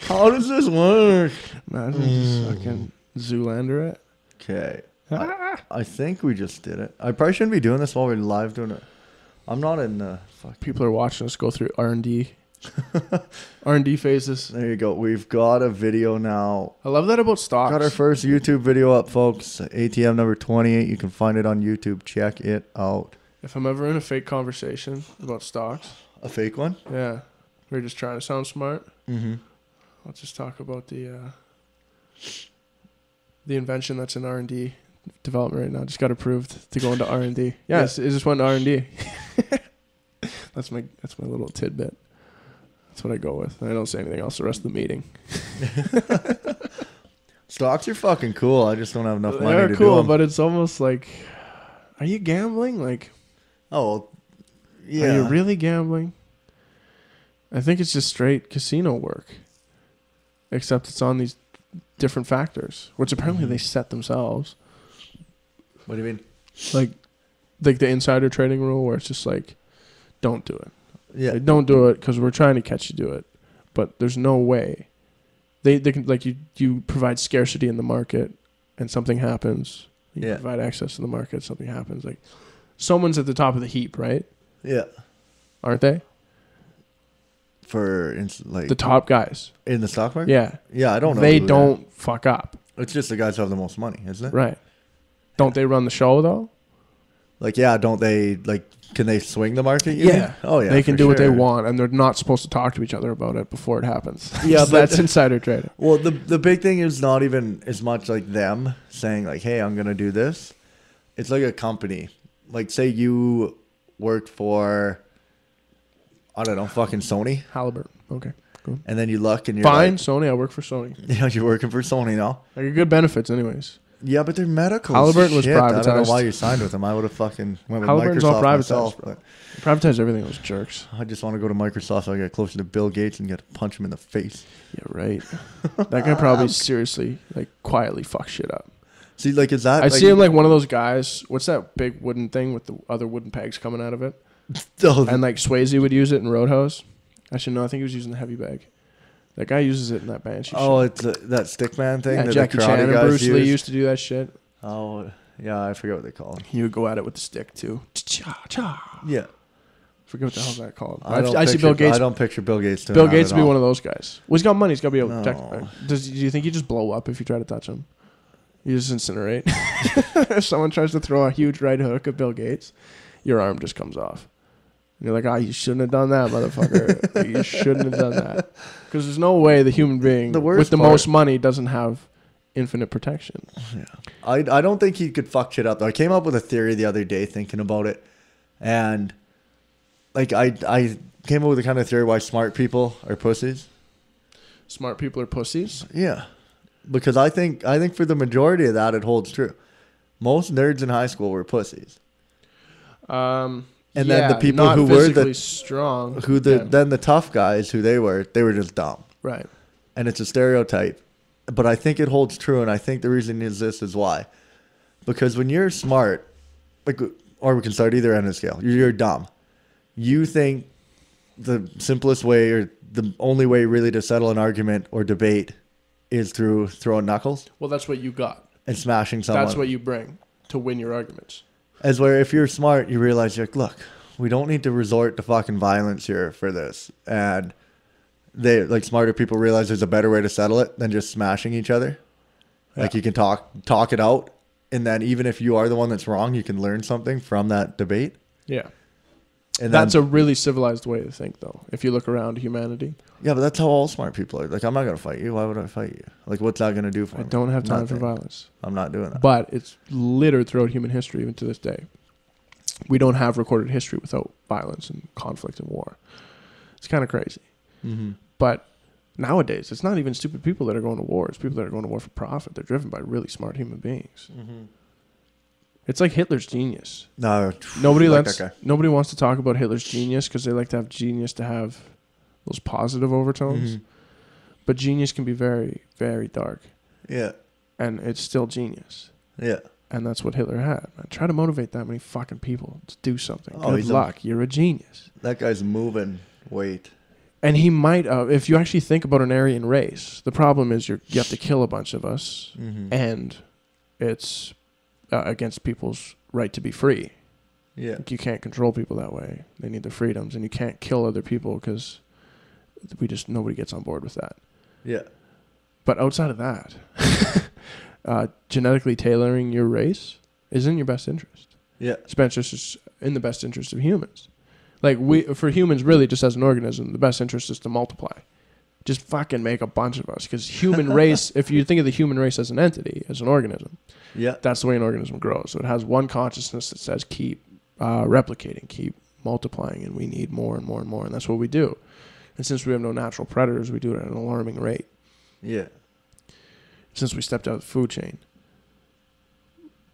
How does this work? Imagine just fucking Zoolander it. Okay. I think we just did it. I probably shouldn't be doing this while we're live doing it. I'm not in the fuck. People are watching us go through R&D. R&D phases. There you go. We've got a video now. I love that about stocks. Got our first YouTube video up, folks. ATM number 28. You can find it on YouTube. Check it out. If I'm ever in a fake conversation about stocks, A fake one? yeah, we're just trying to sound smart. Mm-hmm. I'll just talk about the invention that's in R&D development right now. Just got approved to go into R&D. Yeah, it just went to R&D. That's my little tidbit. That's what I go with. I don't say anything else the rest of the meeting. Stocks are fucking cool. I just don't have enough money They're to cool, do them. but it's almost like, are you gambling? Like, Oh, well, Yeah. Are you really gambling? I think it's just straight casino work. Except it's on these different factors, which apparently they set themselves. What do you mean? Like the insider trading rule where it's just like, don't do it. Yeah. Like, don't do it because we're trying to catch you do it. But there's no way. They can, like, you provide scarcity in the market and something happens. You provide access to the market, something happens. Like, someone's at the top of the heap, right? Yeah. Aren't they? For like the top guys in the stock market? Yeah. Yeah, I don't know. They don't fuck up. It's just the guys who have the most money, isn't it? Right. Don't they run the show, though? Like, yeah, don't they, like, can they swing the market? Yeah. Oh, yeah. They can do what they want, and they're not supposed to talk to each other about it before it happens. Yeah, but that's insider trading. Well, the big thing is not even as much like them saying, like, hey, I'm going to do this. It's like a company. Like, say you worked for, I don't know, fucking Sony. Halliburton. Okay. Cool. And then you look and you're fine, like, Sony. I work for Sony. Yeah, you're working for Sony now. Like, good benefits, anyways. Yeah, but they're medical. Halliburton was privatized. I don't know why you signed with them. I would have fucking went with Halliburton's Microsoft all privatized, myself. bro. Privatized everything, those jerks. I just want to go to Microsoft so I get closer to Bill Gates and get to punch him in the face. Yeah, right. That guy probably seriously, like, quietly fucks shit up. See, like, is that... I see him like one of those guys. What's that big wooden thing with the other wooden pegs coming out of it? And, like, Swayze would use it in Roadhouse. Actually, no, I think he was using the heavy bag. That guy uses it in that Banshee shit. It's that stickman thing? Yeah, that Jackie the Chan and guys Bruce Lee use? used to do that shit. Oh, yeah, I forget what they call it. He would go at it with the stick, too. Cha-cha. Yeah. Forget what the hell's that called. I see Bill Gates. I don't picture Bill Gates doing Bill that Gates at would be all. one of those guys. Well, he's got money. He's got to be able to No. protect. Do you think you just blow up if you try to touch him? You just incinerate. If someone tries to throw a huge right hook at Bill Gates, your arm just comes off. And you're like, you shouldn't have done that, motherfucker. You shouldn't have done that. Because there's no way the human being with the most money doesn't have infinite protection. Yeah. I don't think he could fuck shit up, though. I came up with a theory the other day thinking about it. And, like, I came up with a kind of theory why smart people are pussies. Smart people are pussies? Yeah. Because I think for the majority of that, it holds true. Most nerds in high school were pussies. And then the people who were the strong, then the tough guys who they were just dumb. Right. And it's a stereotype. But I think it holds true, and I think the reason is this is why. Because when you're smart, like, or we can start either end of the scale, you're dumb. You think the simplest way or the only way really to settle an argument or debate is through throwing knuckles. Well, that's what you got. And smashing someone. That's what you bring to win your arguments. As where if you're smart, you realize, you're like, look, we don't need to resort to fucking violence here for this. And they, like, smarter people realize there's a better way to settle it than just smashing each other. Yeah. Like, you can talk it out. And then even if you are the one that's wrong, you can learn something from that debate. Yeah. And that's a really civilized way to think, though, if you look around humanity. Yeah, but that's how all smart people are. Like, I'm not going to fight you. Why would I fight you? Like, what's that going to do for me? I don't have time for violence. I'm not doing that. But it's littered throughout human history, even to this day. We don't have recorded history without violence and conflict and war. It's kind of crazy. Mm-hmm. But nowadays, it's not even stupid people that are going to war. It's people that are going to war for profit. They're driven by really smart human beings. Mm-hmm. It's like Hitler's genius. No, nobody wants to talk about Hitler's genius because they like to have genius to have those positive overtones. Mm-hmm. But genius can be very, very dark. Yeah. And it's still genius. Yeah. And that's what Hitler had. I try to motivate that many fucking people to do something. Good luck. You're a genius. That guy's moving weight. And he might, if you actually think about an Aryan race, the problem is you have to kill a bunch of us, mm-hmm. and it's against people's right to be free. Yeah. Like, you can't control people that way. They need their freedoms, and you can't kill other people because nobody gets on board with that. Yeah. But outside of that, genetically tailoring your race is in your best interest. Yeah. It's in the best interest of humans. Like, for humans, really, just as an organism, the best interest is to multiply. Just fucking make a bunch of us. Because human race, if you think of the human race as an entity, as an organism, yeah, that's the way an organism grows. So it has one consciousness that says keep replicating, keep multiplying, and we need more and more and more. And that's what we do. And since we have no natural predators, we do it at an alarming rate. Yeah. Since we stepped out of the food chain.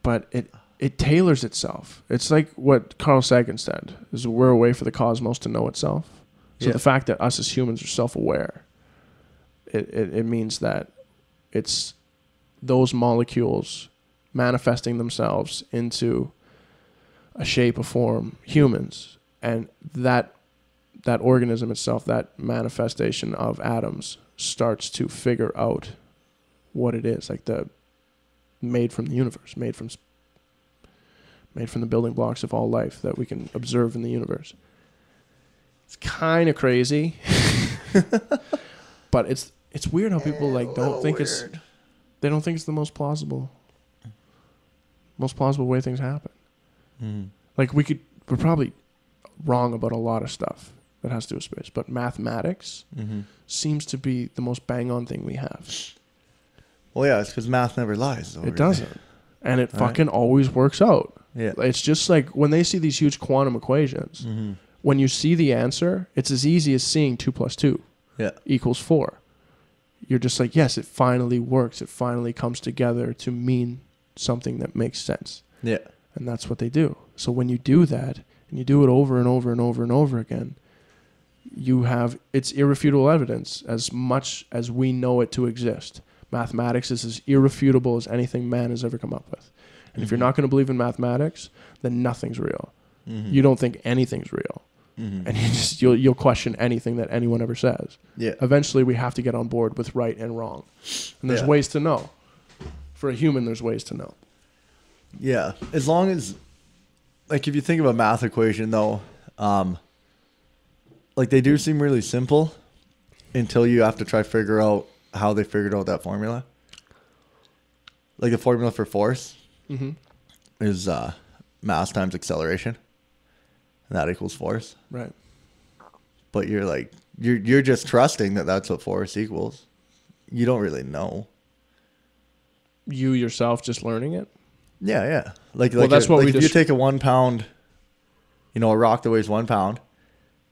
But it tailors itself. It's like what Carl Sagan said, is we're a way for the cosmos to know itself. So the fact that us as humans are self-aware, it means that it's those molecules manifesting themselves into a shape, a form, humans, and that organism itself, that manifestation of atoms, starts to figure out what it is, like the made from the universe, made from the building blocks of all life that we can observe in the universe. It's kind of crazy, but it's weird how people like don't think they don't think it's the most plausible way things happen. Like we're probably wrong about a lot of stuff that has to do with space, but mathematics seems to be the most bang on thing we have. Well, yeah, it's because math never lies. It doesn't, and it fucking always works out. Yeah, it's just like when they see these huge quantum equations. When you see the answer, it's as easy as seeing 2 + 2 equals 4. You're just like, yes, it finally works. It finally comes together to mean something that makes sense. Yeah. And that's what they do. So when you do that, and you do it over and over and over and over again, it's irrefutable evidence as much as we know it to exist. Mathematics is as irrefutable as anything man has ever come up with. And if you're not going to believe in mathematics, then nothing's real. You don't think anything's real. And you'll question anything that anyone ever says. Yeah. Eventually, we have to get on board with right and wrong, and there's ways to know. For a human, there's ways to know. Yeah, as long as, like, if you think of a math equation, though, like they do seem really simple until you have to try to figure out how they figured out that formula. Like the formula for force is mass times acceleration. And that equals force. Right. But you're like, you're just trusting that that's what force equals. You don't really know. You yourself just learning it? Yeah, yeah. Like that's what if you take a 1 pound, a rock that weighs 1 pound,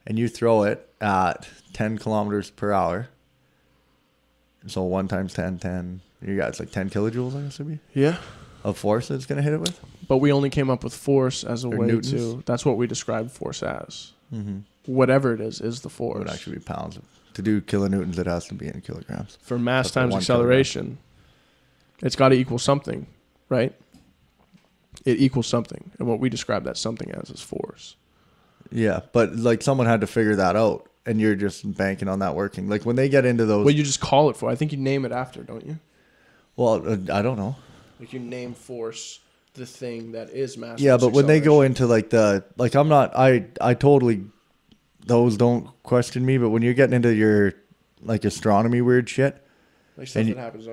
and you throw it at 10 kilometers per hour. So 1 times 10, 10. You got, it's like 10 kilojoules, I guess it would be. Yeah. Of force that it's going to hit it with. But we only came up with force as a way to... That's what we describe force as. Whatever it is the force. It would actually be pounds. To do kilonewtons, it has to be in kilograms. For mass times acceleration, it's got to equal something, right? It equals something. And what we describe that something as is force. Yeah, but like someone had to figure that out. And you're just banking on that working. Like when they get into those... Well, you just call it for. I think you name it after, don't you? Well, I don't know. Like you name force the thing that is mass. Yeah, but when they go into I'm not, I totally, those don't question me, but when you're getting into your like astronomy weird shit. Like stuff that happens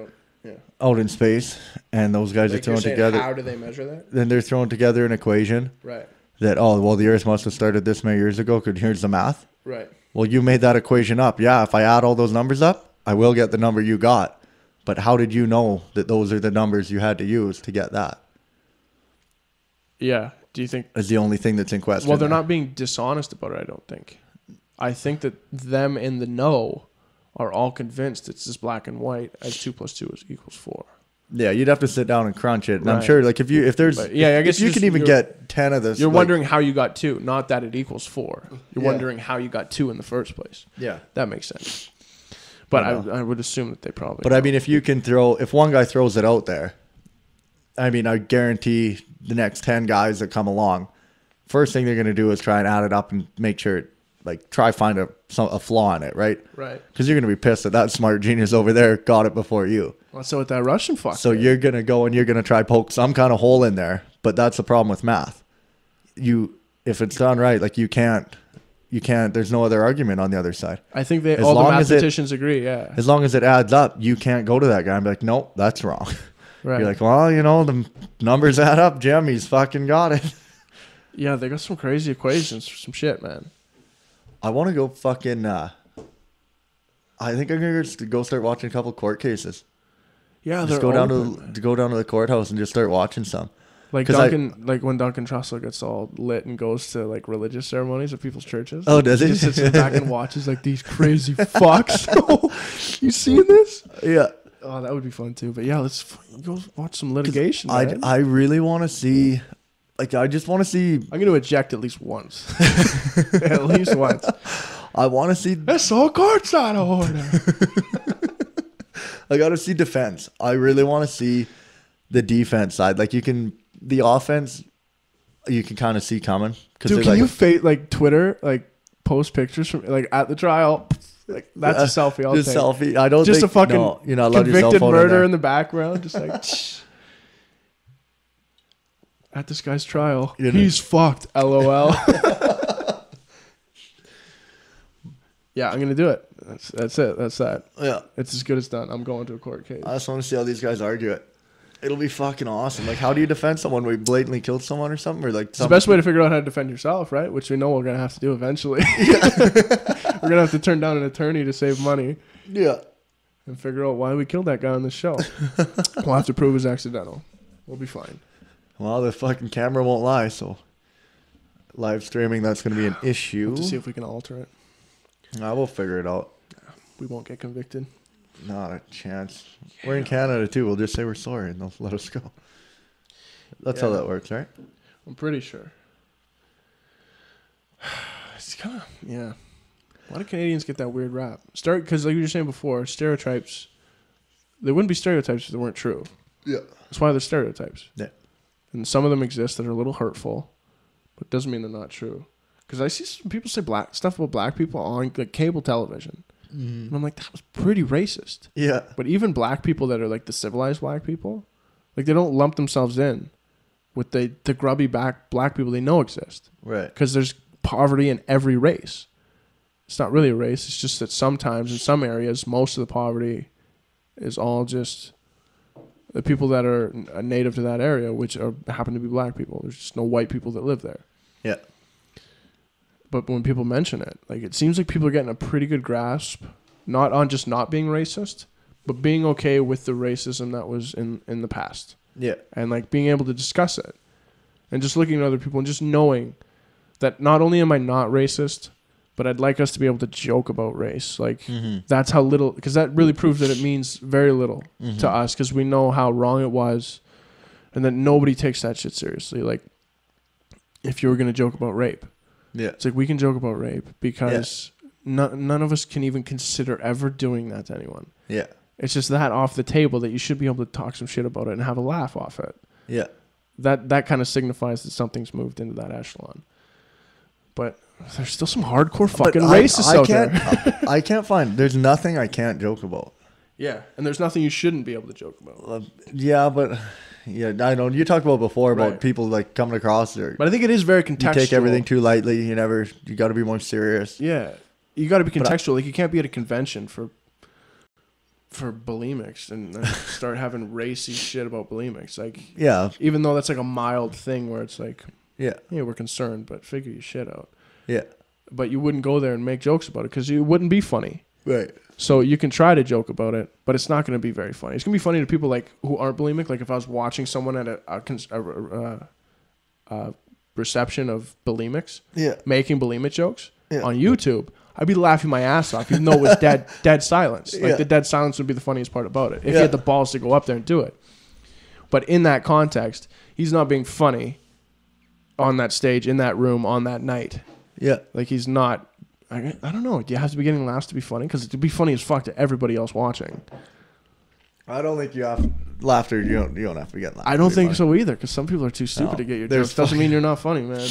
out in space, and those guys are throwing together. How do they measure that? Then they're throwing together an equation. Right. That, the Earth must have started this many years ago, because here's the math. Right. Well, you made that equation up. Yeah, if I add all those numbers up, I will get the number you got. But how did you know that those are the numbers you had to use to get that? Yeah. Do you think... Is the only thing that's in question. Well, they're not being dishonest about it, I don't think. I think that them in the know are all convinced it's as black and white as 2 + 2 equals 4. Yeah, you'd have to sit down and crunch it. And I'm sure, like, if you can even get 10 of this... You're wondering how you got 2, not that it equals 4. You're wondering how you got 2 in the first place. Yeah. That makes sense. But I would assume that they probably... But, I mean, if one guy throws it out there, I mean, I guarantee the next 10 guys that come along, first thing they're going to do is try and add it up and make sure, like, try find a flaw in it, right? Right. Because you're going to be pissed that smart genius over there got it before you. Well, so with that Russian fuck. So you're going to go and you're going to try poke some kind of hole in there. But that's the problem with math. If it's done right, like, you can't, there's no other argument on the other side. I think all the mathematicians agree, yeah. As long as it adds up, you can't go to that guy and be like, nope, that's wrong. Right. You're like, well, the numbers add up, Jim. He's fucking got it. Yeah, they got some crazy equations for some shit, man. I want to go fucking... I think I'm going to go start watching a couple court cases. Yeah, just go down to the courthouse and just start watching some. Like when Duncan Trussell gets all lit and goes to like religious ceremonies at people's churches. Oh, does he? Just sits back and watches like these crazy fucks. You seen this? Yeah. Oh, that would be fun too. But yeah, let's go watch some litigation. I really want to see. Like, I just want to see. I'm going to eject at least once. At least once. I want to see. That's all court's out of order. I got to see defense. I really want to see the defense side. Like, the offense, you can kind of see coming. Dude, can you like Twitter, like post pictures from like at the trial? Like that's a selfie. I'll take. Selfie. I don't just think, a fucking no, you're not allowed convicted murder in the background. Just like at this guy's trial, he's fucked. LOL. Yeah, I'm gonna do it. That's it. That's that. Yeah, it's as good as done. I'm going to a court case. I just want to see how these guys argue it. It'll be fucking awesome. Like, how do you defend someone where you blatantly killed someone or something? Or like, it's the best way to figure out how to defend yourself, right? Which we know we're gonna have to do eventually. We're gonna have to turn down an attorney to save money. Yeah, and figure out why we killed that guy on the show. We'll have to prove it's accidental. We'll be fine. Well, the fucking camera won't lie, so live streaming, that's gonna be an issue. We'll have to see if we can alter it. I will figure it out. We won't get convicted. Not a chance. We're in Canada too. We'll just say we're sorry and they'll let us go. That's how that works, right? I'm pretty sure. It's kind of, yeah. A lot of Canadians get that weird rap. Because like you were saying before, stereotypes, they wouldn't be stereotypes if they weren't true. Yeah. That's why they're stereotypes. Yeah. And some of them exist that are a little hurtful, but it doesn't mean they're not true. Because I see some people say stuff about black people on like cable television. And I'm like, that was pretty racist. Yeah. But even black people that are like the civilized black people, like they don't lump themselves in with the grubby black people they know exist. Right. Because there's poverty in every race. It's not really a race. It's just that sometimes in some areas, most of the poverty is all just the people that are native to that area, which happen to be black people. There's just no white people that live there. Yeah. But when people mention it, like it seems like people are getting a pretty good grasp, not on just not being racist, but being okay with the racism that was in the past. Yeah. And like being able to discuss it. And just looking at other people and just knowing that not only am I not racist, but I'd like us to be able to joke about race. Like that's how little, because that really proves that it means very little to us because we know how wrong it was and that nobody takes that shit seriously. Like if you were going to joke about rape. Yeah. It's like we can joke about rape because none of us can even consider ever doing that to anyone. Yeah. It's just that off the table that you should be able to talk some shit about it and have a laugh off it. Yeah. That kind of signifies that something's moved into that echelon. But there's still some hardcore fucking racists out there. I can't find. There's nothing I can't joke about. Yeah, and there's nothing you shouldn't be able to joke about. Yeah, but I know you talked about before about people like coming across there. But I think it is very contextual. You take everything too lightly. You got to be more serious. Yeah, you got to be contextual. Like you can't be at a convention for bulimics and start having racy shit about bulimics. Like even though that's like a mild thing where it's like we're concerned, but figure your shit out. Yeah, but you wouldn't go there and make jokes about it because it wouldn't be funny. Right. So you can try to joke about it, but it's not going to be very funny. It's going to be funny to people like who aren't bulimic. Like if I was watching someone at a reception of bulimics, making bulimic jokes on YouTube, I'd be laughing my ass off, even though it was dead silence. Like the dead silence would be the funniest part about it if you had the balls to go up there and do it. But in that context, he's not being funny on that stage, in that room, on that night. Yeah, like he's not. I don't know. Do you have to be getting laughs to be funny? Because it'd be funny as fuck to everybody else watching. I don't think you have laughter. You don't have to be getting laughter. I don't think so either. Because some people are too stupid to get your jokes. Doesn't mean you're not funny, man.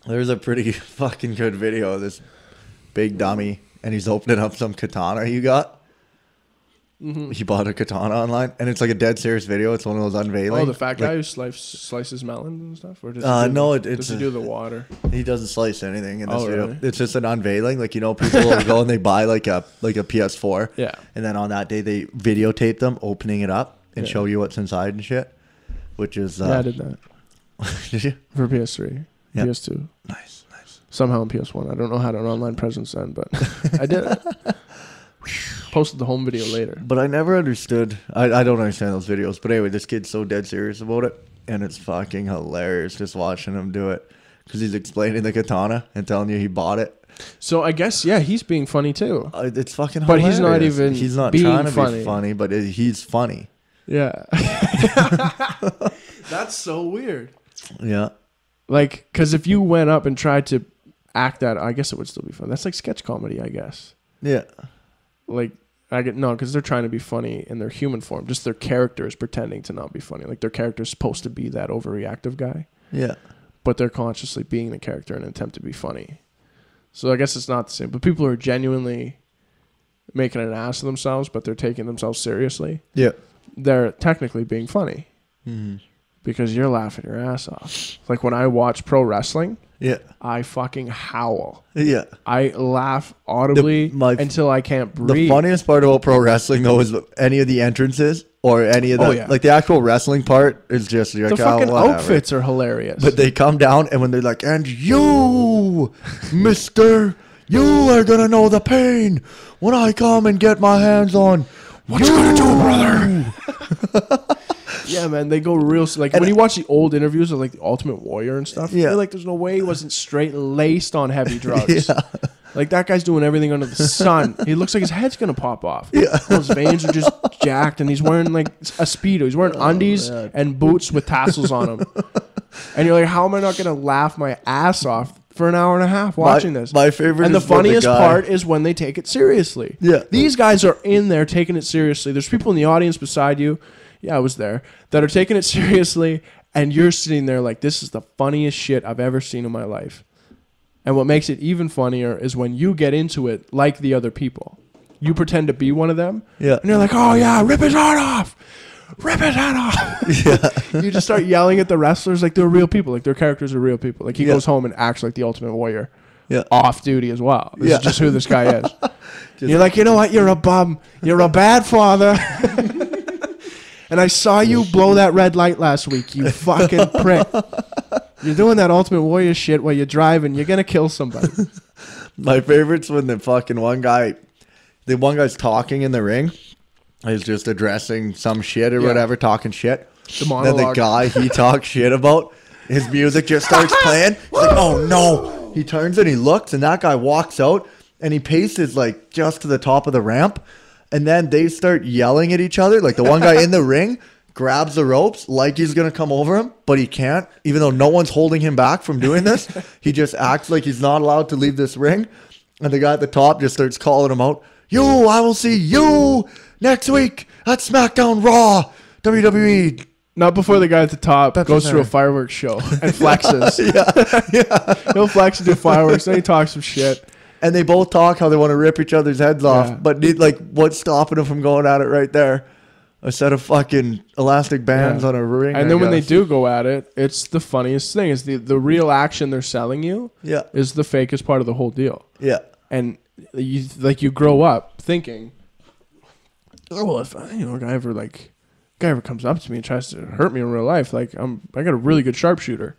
There's a pretty fucking good video of this big dummy, and he's opening up some katana you got. He bought a katana online, and it's like a dead serious video. It's one of those unveiling. Oh, the fat guy who slices melons and stuff? Or does does he do the water? He doesn't slice anything in this video. Really? It's just an unveiling. Like, people will go and they buy like a PS4. Yeah. And then on that day, they videotape them opening it up and show you what's inside and shit. Which is... I did that. Did you? For PS3. Yep. PS2. Nice. Somehow on PS1. I don't know how to online presence then, but I did it. Posted the home video later. But I never understood. I don't understand those videos. But anyway, this kid's so dead serious about it. And it's fucking hilarious just watching him do it. because he's explaining the katana and telling you he bought it. So I guess, yeah, he's being funny too. It's fucking hilarious. But he's not even He's not being trying to funny. be funny, but he's funny. Yeah. That's so weird. Yeah. Like, because if you went up and tried to act that, I guess it would still be fun. That's like sketch comedy, I guess. Yeah. Like, because they're trying to be funny in their human form. Just their character is pretending to not be funny. Like, their character is supposed to be that overreactive guy. Yeah. But they're consciously being the character in an attempt to be funny. So I guess it's not the same. But people are genuinely making an ass of themselves, but they're taking themselves seriously. Yeah. They're technically being funny. Mm-hmm. Because you're laughing your ass off. Like when I watch pro wrestling, yeah, I fucking howl. Yeah. I laugh audibly until I can't breathe. The funniest part about pro wrestling, though, is any of the entrances or any of the, like the actual wrestling part is just, you're the like, fucking whatever. outfits are hilarious. But they come down and when they're like, and you, mister, you are going to know the pain when I come and get my hands on what you going to do, brother? Yeah, man, they go real... Like, when you watch the old interviews of, like, the Ultimate Warrior and stuff, yeah, you're like, there's no way he wasn't straight laced on heavy drugs. Yeah. Like, that guy's doing everything under the sun. He looks like his head's going to pop off. Yeah. His veins are just jacked, and he's wearing, like, a Speedo. He's wearing undies and boots with tassels on them. And you're like, how am I not going to laugh my ass off for an hour and a half watching this? My favorite and the funniest part is when they take it seriously. Yeah. These guys are in there taking it seriously. There's people in the audience beside you. Yeah, I was there. That are taking it seriously, and you're sitting there like, this is the funniest shit I've ever seen in my life. And what makes it even funnier is when you get into it like the other people. You pretend to be one of them. Yeah. And you're like, oh yeah, rip his heart off. Rip his head off. Yeah. You just start yelling at the wrestlers like they're real people. Like their characters are real people. Like he goes home and acts like the Ultimate Warrior. Yeah. Off duty as well. This is just who this guy is. You're like, you know what? You're a bum. You're a bad father. And I saw you blow that red light last week, you fucking prick. You're doing that Ultimate Warrior shit while you're driving. You're going to kill somebody. My favorite's when the fucking one guy's talking in the ring. He's just addressing some shit or whatever, talking shit. The monologue. Then the guy he talks shit about, his music just starts playing. He's like, oh no. He turns and he looks, and that guy walks out, and he paces like just to the top of the ramp. And then they start yelling at each other. Like the one guy in the ring grabs the ropes like he's going to come over him, but he can't. Even though no one's holding him back from doing this, he just acts like he's not allowed to leave this ring. And the guy at the top just starts calling him out. I will see you next week at SmackDown Raw, WWE. Not before the guy at the top goes through a fireworks show and flexes. Yeah. He'll flex and do fireworks. Then he talks some shit. And they both talk how they want to rip each other's heads off. But like, what's stopping them from going at it right there? A set of fucking elastic bands on a ring. And then when they do go at it, it's the funniest thing. Is the real action they're selling you is the fakest part of the whole deal. Yeah. And you grow up thinking, oh, well, if a guy ever comes up to me and tries to hurt me in real life, like I got a really good sharpshooter.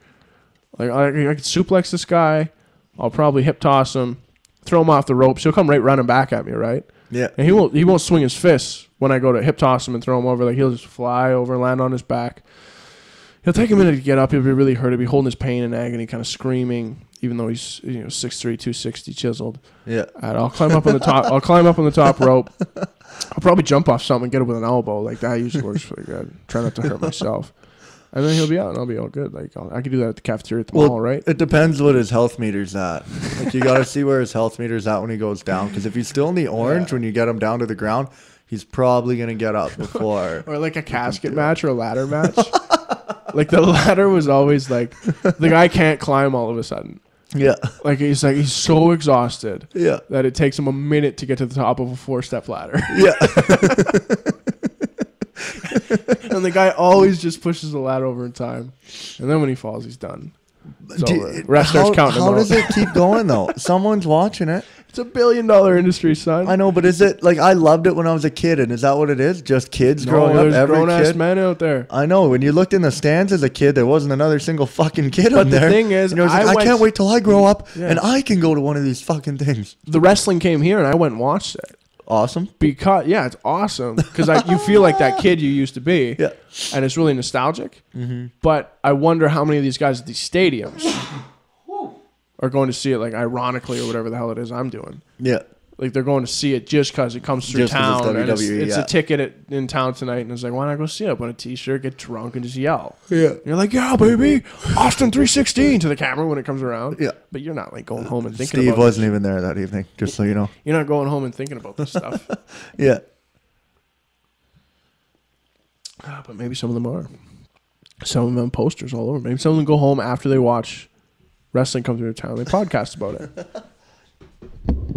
Like I could suplex this guy. I'll probably hip toss him. Throw him off the ropes. He'll come right running back at me, right? Yeah. And he won't swing his fists when I go to hip toss him and throw him over. Like he'll just fly over and land on his back. He'll take a minute to get up. He'll be really hurt. He'll be holding his pain and agony, kind of screaming, even though he's 6'3", 260 chiseled. Yeah. And I'll climb up on the top. I'll climb up on the top rope. I'll probably jump off something and get it with an elbow. Like that usually works pretty good. Try not to hurt myself. And then he'll be out, and I'll be all good. Like I could do that at the cafeteria at the mall, right? It depends what his health meter's at. Like you got to see where his health meter's at when he goes down. Because if he's still in the orange when you get him down to the ground, he's probably gonna get up before. Or like a casket match or a ladder match. Like the ladder was always like the guy can't climb all of a sudden. Yeah. Like he's so exhausted. Yeah. That it takes him a minute to get to the top of a 4-step ladder. Yeah. And the guy always just pushes the ladder over in time. And then when he falls, he's done. Ref starts counting him out. How does it keep going, though? Someone's watching it. It's $1 billion industry, son. I know, but is it like I loved it when I was a kid, and is that what it is? Just kids growing up? There's grown-ass men out there. I know. When you looked in the stands as a kid, there wasn't another single fucking kid on there. But the thing is, I can't wait till I grow up and I can go to one of these fucking things. The wrestling came here, and I went and watched it. Awesome. Because it's awesome because you feel like that kid you used to be, and it's really nostalgic. Mm-hmm. But I wonder how many of these guys at these stadiums are going to see it like ironically or whatever the hell it is I'm doing. Yeah. Like they're going to see it just because it comes through town. And it's a ticket in town tonight, and it's like, why not go see it? Put a T-shirt, get drunk, and just yell. Yeah. And you're like, yeah, baby, Austin 316 to the camera when it comes around. Yeah. But you're not like going home and thinking. Steve about wasn't even there that evening, just so you know. You're not going home and thinking about this stuff. Yeah. But maybe some of them are. Some of them have posters all over. Maybe some of them go home after they watch wrestling come through town. They podcast about it.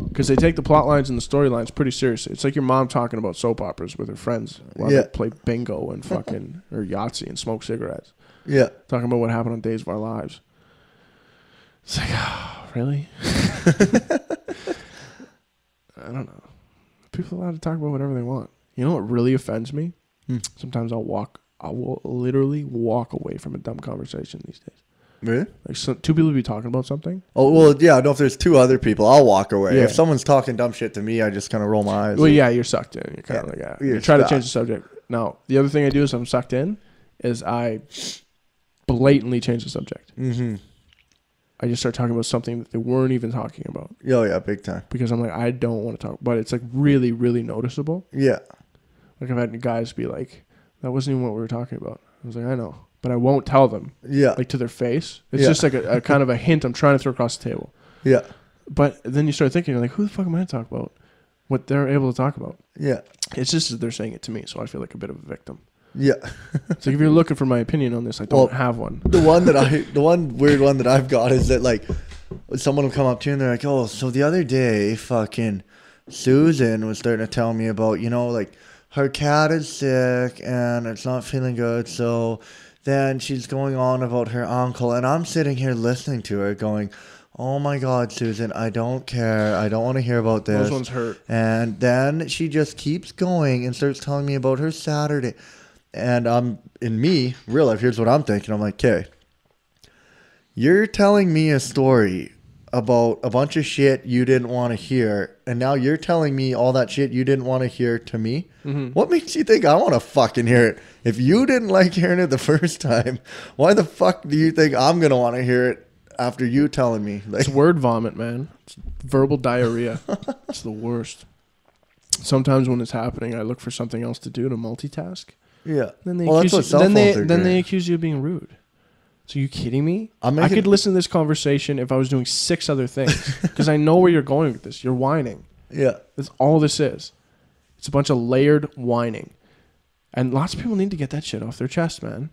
Because they take the plot lines and the storylines pretty seriously. It's like your mom talking about soap operas with her friends while they play bingo and fucking or Yahtzee and smoke cigarettes. Yeah. Talking about what happened on Days of Our Lives. It's like, oh, really? I don't know. People are allowed to talk about whatever they want. You know what really offends me? Sometimes I will literally walk away from a dumb conversation these days. Really? Like two people be talking about something. Oh well, yeah. No, if there's two other people, I'll walk away. Yeah. If someone's talking dumb shit to me, I just kind of roll my eyes. Well, yeah, you're sucked in. You're kind of like, yeah. You try to change the subject. Now, the other thing I do is I'm sucked in, is I blatantly change the subject. Mm-hmm. I just start talking about something that they weren't even talking about. Oh yeah, big time. Because I'm like, I don't want to talk, but it's like really, really noticeable. Yeah. Like I've had guys be like, that wasn't even what we were talking about. I was like, I know. But I won't tell them. Yeah. Like to their face. It's just like a kind of a hint I'm trying to throw across the table. Yeah. But then you start thinking, you're like, who the fuck am I to talk about what they're able to talk about? Yeah. It's just that they're saying it to me, so I feel like a bit of a victim. Yeah. It's like if you're looking for my opinion on this, I don't have one. The one weird one that I've got is that like someone will come up to you and they're like, oh, so the other day fucking Susan was starting to tell me about, you know, like her cat is sick and it's not feeling good, so then she's going on about her uncle, and I'm sitting here listening to her going, oh my God, Susan, I don't care. I don't want to hear about this. Those ones hurt. And then she just keeps going and starts telling me about her Saturday. And in real life, here's what I'm thinking. I'm like, okay, you're telling me a story about a bunch of shit you didn't want to hear, and now you're telling me all that shit you didn't want to hear to me. Mm-hmm. What makes you think I want to fucking hear it? If you didn't like hearing it the first time, why the fuck do you think I'm gonna want to hear it after you telling me? Like, it's word vomit, man. It's verbal diarrhea. It's the worst. Sometimes when it's happening, I look for something else to do to multitask. Yeah. Then they accuse you of being rude. So you kidding me? I could listen to this conversation if I was doing 6 other things. Because I know where you're going with this. You're whining. Yeah. That's all this is. It's a bunch of layered whining. And lots of people need to get that shit off their chest, man.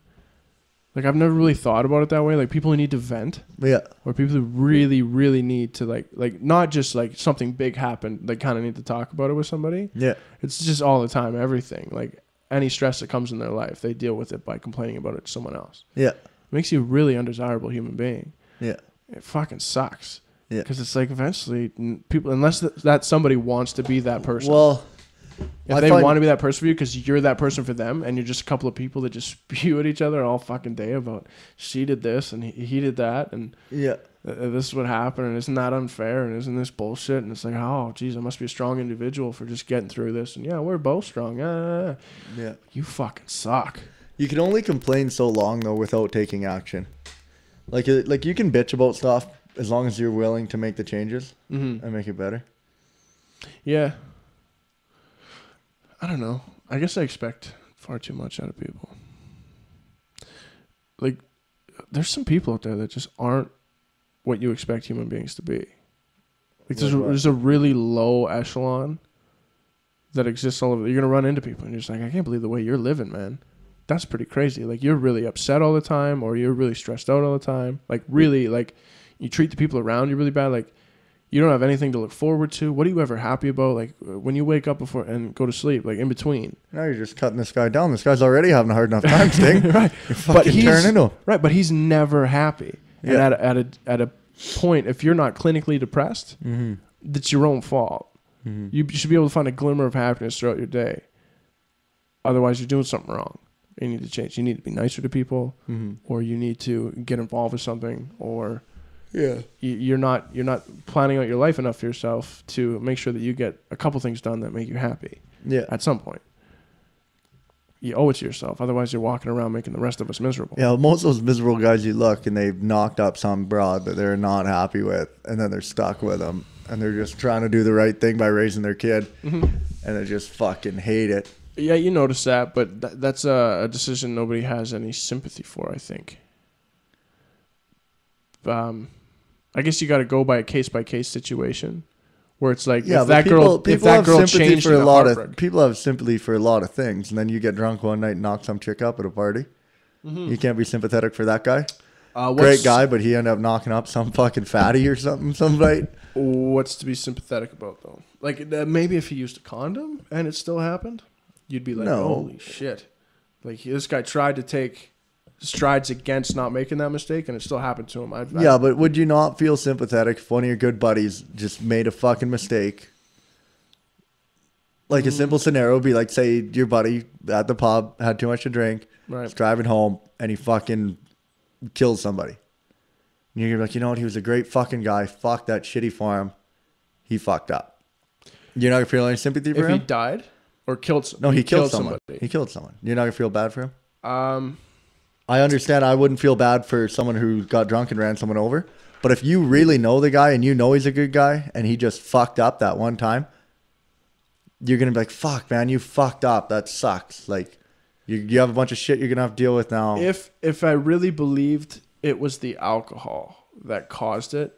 Like, I've never really thought about it that way. Like, people who need to vent. Yeah. Or people who really, really need to, like not just, like, something big happened. They kind of need to talk about it with somebody. Yeah. It's just all the time, everything. Like, any stress that comes in their life, they deal with it by complaining about it to someone else. Yeah. Makes you a really undesirable human being. Yeah. It fucking sucks. Yeah. Because it's like eventually people, unless that somebody wants to be that person. Well, if they want to be that person for you because you're that person for them and you're just a couple of people that just spew at each other all fucking day about she did this and he did that and yeah, this is what happened and isn't that unfair and isn't this bullshit and it's like, oh geez, I must be a strong individual for just getting through this and yeah, we're both strong. Yeah. You fucking suck. You can only complain so long though without taking action. Like you can bitch about stuff as long as you're willing to make the changes and make it better. Yeah. I don't know. I guess I expect far too much out of people. Like, there's some people out there that just aren't what you expect human beings to be. Like, there's a really low echelon that exists all over. You're going to run into people and you're just like, I can't believe the way you're living, man. That's pretty crazy. Like, you're really upset all the time or you're really stressed out all the time. Like, really, like, you treat the people around you really bad. Like, you don't have anything to look forward to. What are you ever happy about? Like, when you wake up before and go to sleep, like, in between. Now you're just cutting this guy down. This guy's already having a hard enough time, Stang. Right. You're fucking turning into him. Right, but he's never happy. Yeah. And at a point, if you're not clinically depressed, that's your own fault. Mm-hmm. You should be able to find a glimmer of happiness throughout your day. Otherwise, you're doing something wrong. You need to change. You need to be nicer to people, or you need to get involved with something, or you're not planning out your life enough for yourself to make sure that you get a couple things done that make you happy. Yeah, at some point, You owe it to yourself. Otherwise, you're walking around making the rest of us miserable. Yeah, most of those miserable guys you look and they've knocked up some broad that they're not happy with, and then they're stuck with them, and they're just trying to do the right thing by raising their kid, and they just fucking hate it. Yeah, you notice that, but that's a decision nobody has any sympathy for, I think. I guess you got to go by a case-by-case situation. Where it's like, yeah, if that girl changed for a lot of people have sympathy for a lot of things, and then you get drunk one night and knock some chick up at a party. You can't be sympathetic for that guy. Great guy, but he ended up knocking up some fucking fatty or something some night. What's to be sympathetic about though? Like maybe if he used a condom and it still happened, you'd be like, holy shit! Like this guy tried to take strides against not making that mistake, and it still happened to him. Yeah, but would you not feel sympathetic if one of your good buddies just made a fucking mistake? Like a simple scenario would be like, say your buddy at the pub had too much to drink, was driving home, and he fucking killed somebody. And you're like, you know what? He was a great fucking guy. Fuck that shitty for him. He fucked up. You're not gonna feel any sympathy for him? If he died or killed someone? No, he killed someone. He killed someone. You're not gonna feel bad for him? I understand. I wouldn't feel bad for someone who got drunk and ran someone over. But if you really know the guy and you know he's a good guy and he just fucked up that one time, you're going to be like, fuck, man, you fucked up. That sucks. Like, you have a bunch of shit you're going to have to deal with now. If I really believed it was the alcohol that caused it.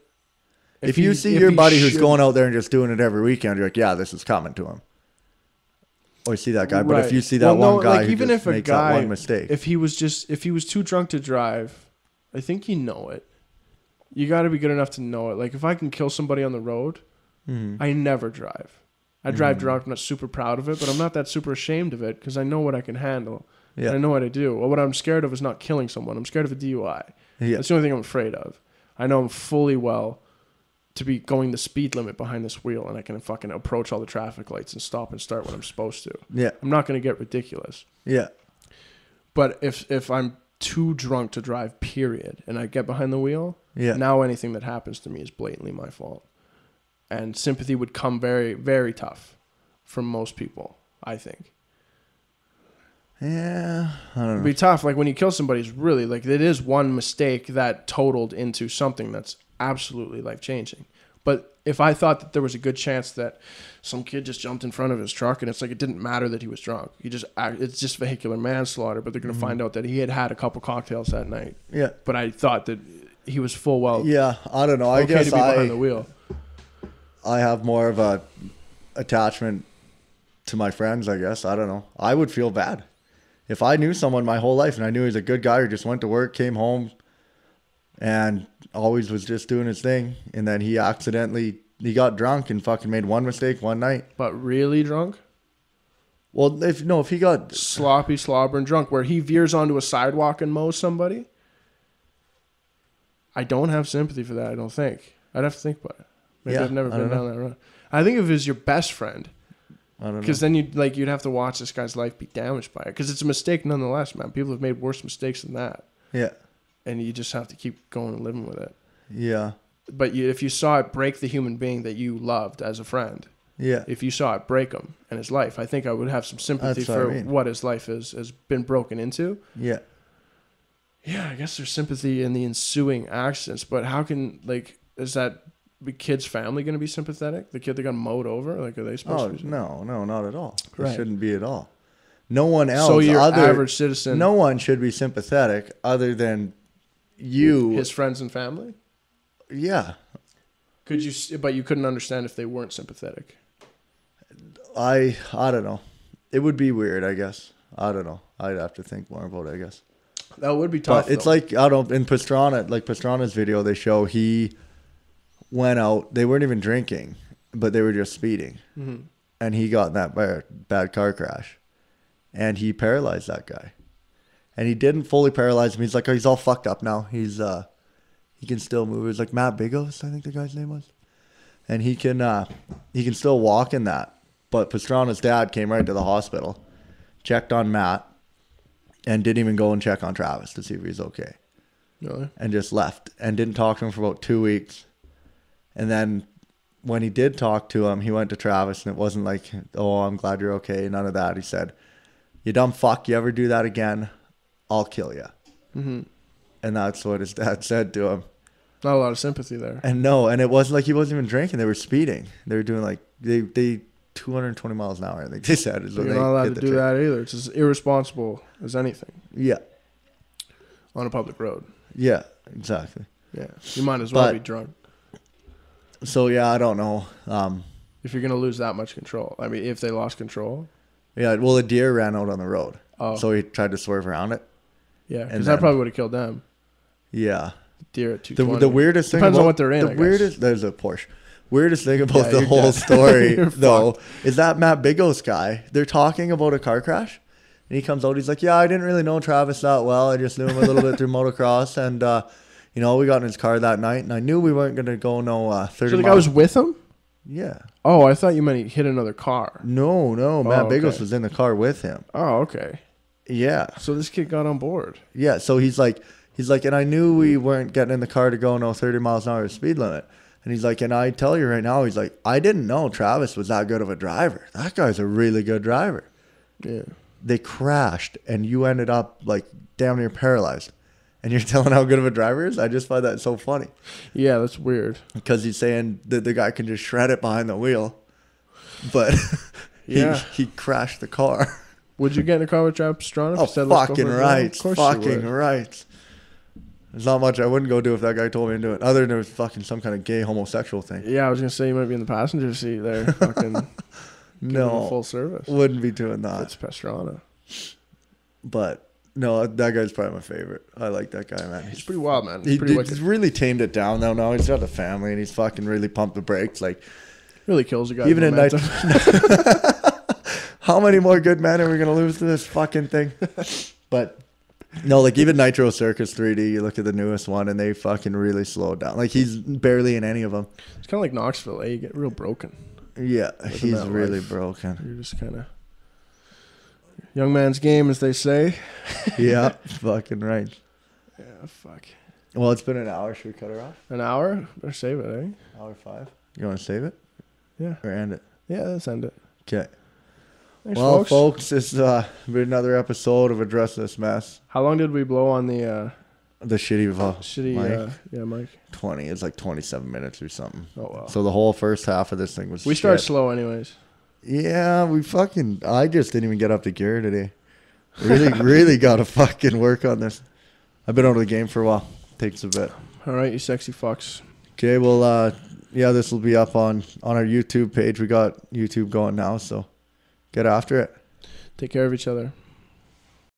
If you see your buddy who's going out there and just doing it every weekend, you're like, yeah, this is coming to him. Or see that guy, but if you see that one guy who just makes that one mistake, if he was too drunk to drive, I think you know it. You got to be good enough to know it. Like if I can kill somebody on the road, I never drive. I drive drunk. I'm not super proud of it, but I'm not that super ashamed of it because I know what I can handle. Yeah, I know what I do. Well, what I'm scared of is not killing someone. I'm scared of a DUI. Yeah. That's the only thing I'm afraid of. I know I'm fully well to be going the speed limit behind this wheel, and I can fucking approach all the traffic lights and stop and start when I'm supposed to. Yeah. I'm not going to get ridiculous. Yeah. But if I'm too drunk to drive, period, and I get behind the wheel, now anything that happens to me is blatantly my fault. And sympathy would come very, very tough from most people, I think. Yeah, I don't know. It'd be tough. Like when you kill somebody, it's really like it is one mistake that totaled into something that's absolutely life-changing. But if I thought that there was a good chance that some kid just jumped in front of his truck and it's like it didn't matter that he was drunk. It's just vehicular manslaughter, but they're going to find out that he had a couple cocktails that night. Yeah. But I thought that he was full well. Yeah, I don't know. I guess to be behind the wheel. I have more of a attachment to my friends, I guess. I don't know. I would feel bad. If I knew someone my whole life and I knew he was a good guy who just went to work, came home, and always was just doing his thing, and then he got drunk and fucking made one mistake one night. But really drunk? Well, if he got sloppy, slobbering drunk, where he veers onto a sidewalk and mows somebody, I don't have sympathy for that. I don't think. I'd have to think about it. Maybe I've never been down that road. I think if it was your best friend, I don't know. Because then you'd have to watch this guy's life be damaged by it. Because it's a mistake nonetheless, man. People have made worse mistakes than that. Yeah. And you just have to keep going and living with it. Yeah. But if you saw it break the human being that you loved as a friend, if you saw it break him and his life, I think I would have some sympathy for what his life has been broken into. Yeah. Yeah, I guess there's sympathy in the ensuing accidents, but how can, is that the kid's family going to be sympathetic? The kid that got mowed over? Are they supposed to be? No, not at all. Right. It shouldn't be at all. No one else. So your average citizen. No one should be sympathetic other than you. His friends and family? Yeah. But you couldn't understand if they weren't sympathetic. I don't know. It would be weird, I guess. I don't know. I'd have to think more about it, I guess. That would be tough. But it's I don't know, in Pastrana, Pastrana's video, they show he went out. They weren't even drinking, but they were just speeding. Mm-hmm. And he got in that bad car crash. And he paralyzed that guy. And he didn't fully paralyze him. He's like, he's all fucked up now. He's he can still move. It was like Matt Bigos, I think the guy's name was. And he can still walk in that. But Pastrana's dad came right to the hospital, checked on Matt, and didn't even go and check on Travis to see if he's okay. Really? And just left and didn't talk to him for about 2 weeks. And then when he did talk to him, he went to Travis, and it wasn't like, oh, I'm glad you're okay. None of that. He said, you dumb fuck, you ever do that again, I'll kill you. Mm-hmm. And that's what his dad said to him. Not a lot of sympathy there. And no, and it wasn't like he wasn't even drinking. They were speeding. They were doing like, they 220 miles an hour, I think they said. You're not allowed to do that either. It's as irresponsible as anything. Yeah. On a public road. Yeah, exactly. Yeah. You might as well be drunk. So, yeah, I don't know. If you're going to lose that much control. I mean, if they lost control. Yeah, well, a deer ran out on the road. Oh. So he tried to swerve around it. Yeah, because that probably would have killed them. Yeah. Deer at 220. The weirdest thing depends on what they're in. There's a Porsche. Weirdest thing about the whole story, though, is that Matt Bigos guy. They're talking about a car crash, and he comes out. He's like, "Yeah, I didn't really know Travis that well. I just knew him a little bit through motocross, and we got in his car that night, and I knew we weren't gonna go 30." So the guy was with him? Yeah. Oh, I thought you meant he hit another car. No, Matt Bigos was in the car with him. Oh, okay. Yeah. So this kid got on board. Yeah. So he's like, and I knew we weren't getting in the car to go 30 miles an hour speed limit. And he's like, and I tell you right now, he's like, I didn't know Travis was that good of a driver. That guy's a really good driver. Yeah. They crashed, and you ended up like damn near paralyzed. And you're telling how good of a driver is? I just find that so funny. Yeah, that's weird. Because he's saying that the guy can just shred it behind the wheel. But he crashed the car. Would you get in a car with Travis Pastrana? Oh, fucking right. Fucking right. There's not much I wouldn't go do if that guy told me to do it, other than it was fucking some kind of gay homosexual thing. Yeah, I was going to say you might be in the passenger seat there. Fucking no. Full service. Wouldn't be doing that. It's Pastrana. But, no, that guy's probably my favorite. I like that guy, man. He's pretty wild, man. He's really tamed it down, though. Now he's got a family, and he's fucking really pumped the brakes. Like, really kills a guy. Even at night. How many more good men are we going to lose to this fucking thing? But... no, like even Nitro Circus 3D, you look at the newest one and they fucking really slowed down. Like he's barely in any of them. It's kind of like Knoxville, eh? You get real broken. Yeah, he's really broken. You're just kind of young man's game, as they say. Yeah, fucking right. Yeah, fuck. Well, it's been an hour. Should we cut her off? An hour? Better save it, eh? Hour 5. You want to save it? Yeah. Or end it? Yeah, let's end it. Okay. Thanks, well, folks, it's been another episode of Address This Mess. How long did we blow on the shitty mic? Mic? 20. It's like 27 minutes or something. Oh, wow. So the whole first half of this thing was We started slow anyways. Yeah, I just didn't even get up to gear today. Really got to fucking work on this. I've been out of the game for a while. Takes a bit. All right, you sexy fucks. Okay, well, this will be up on our YouTube page. We got YouTube going now, so get after it. Take care of each other.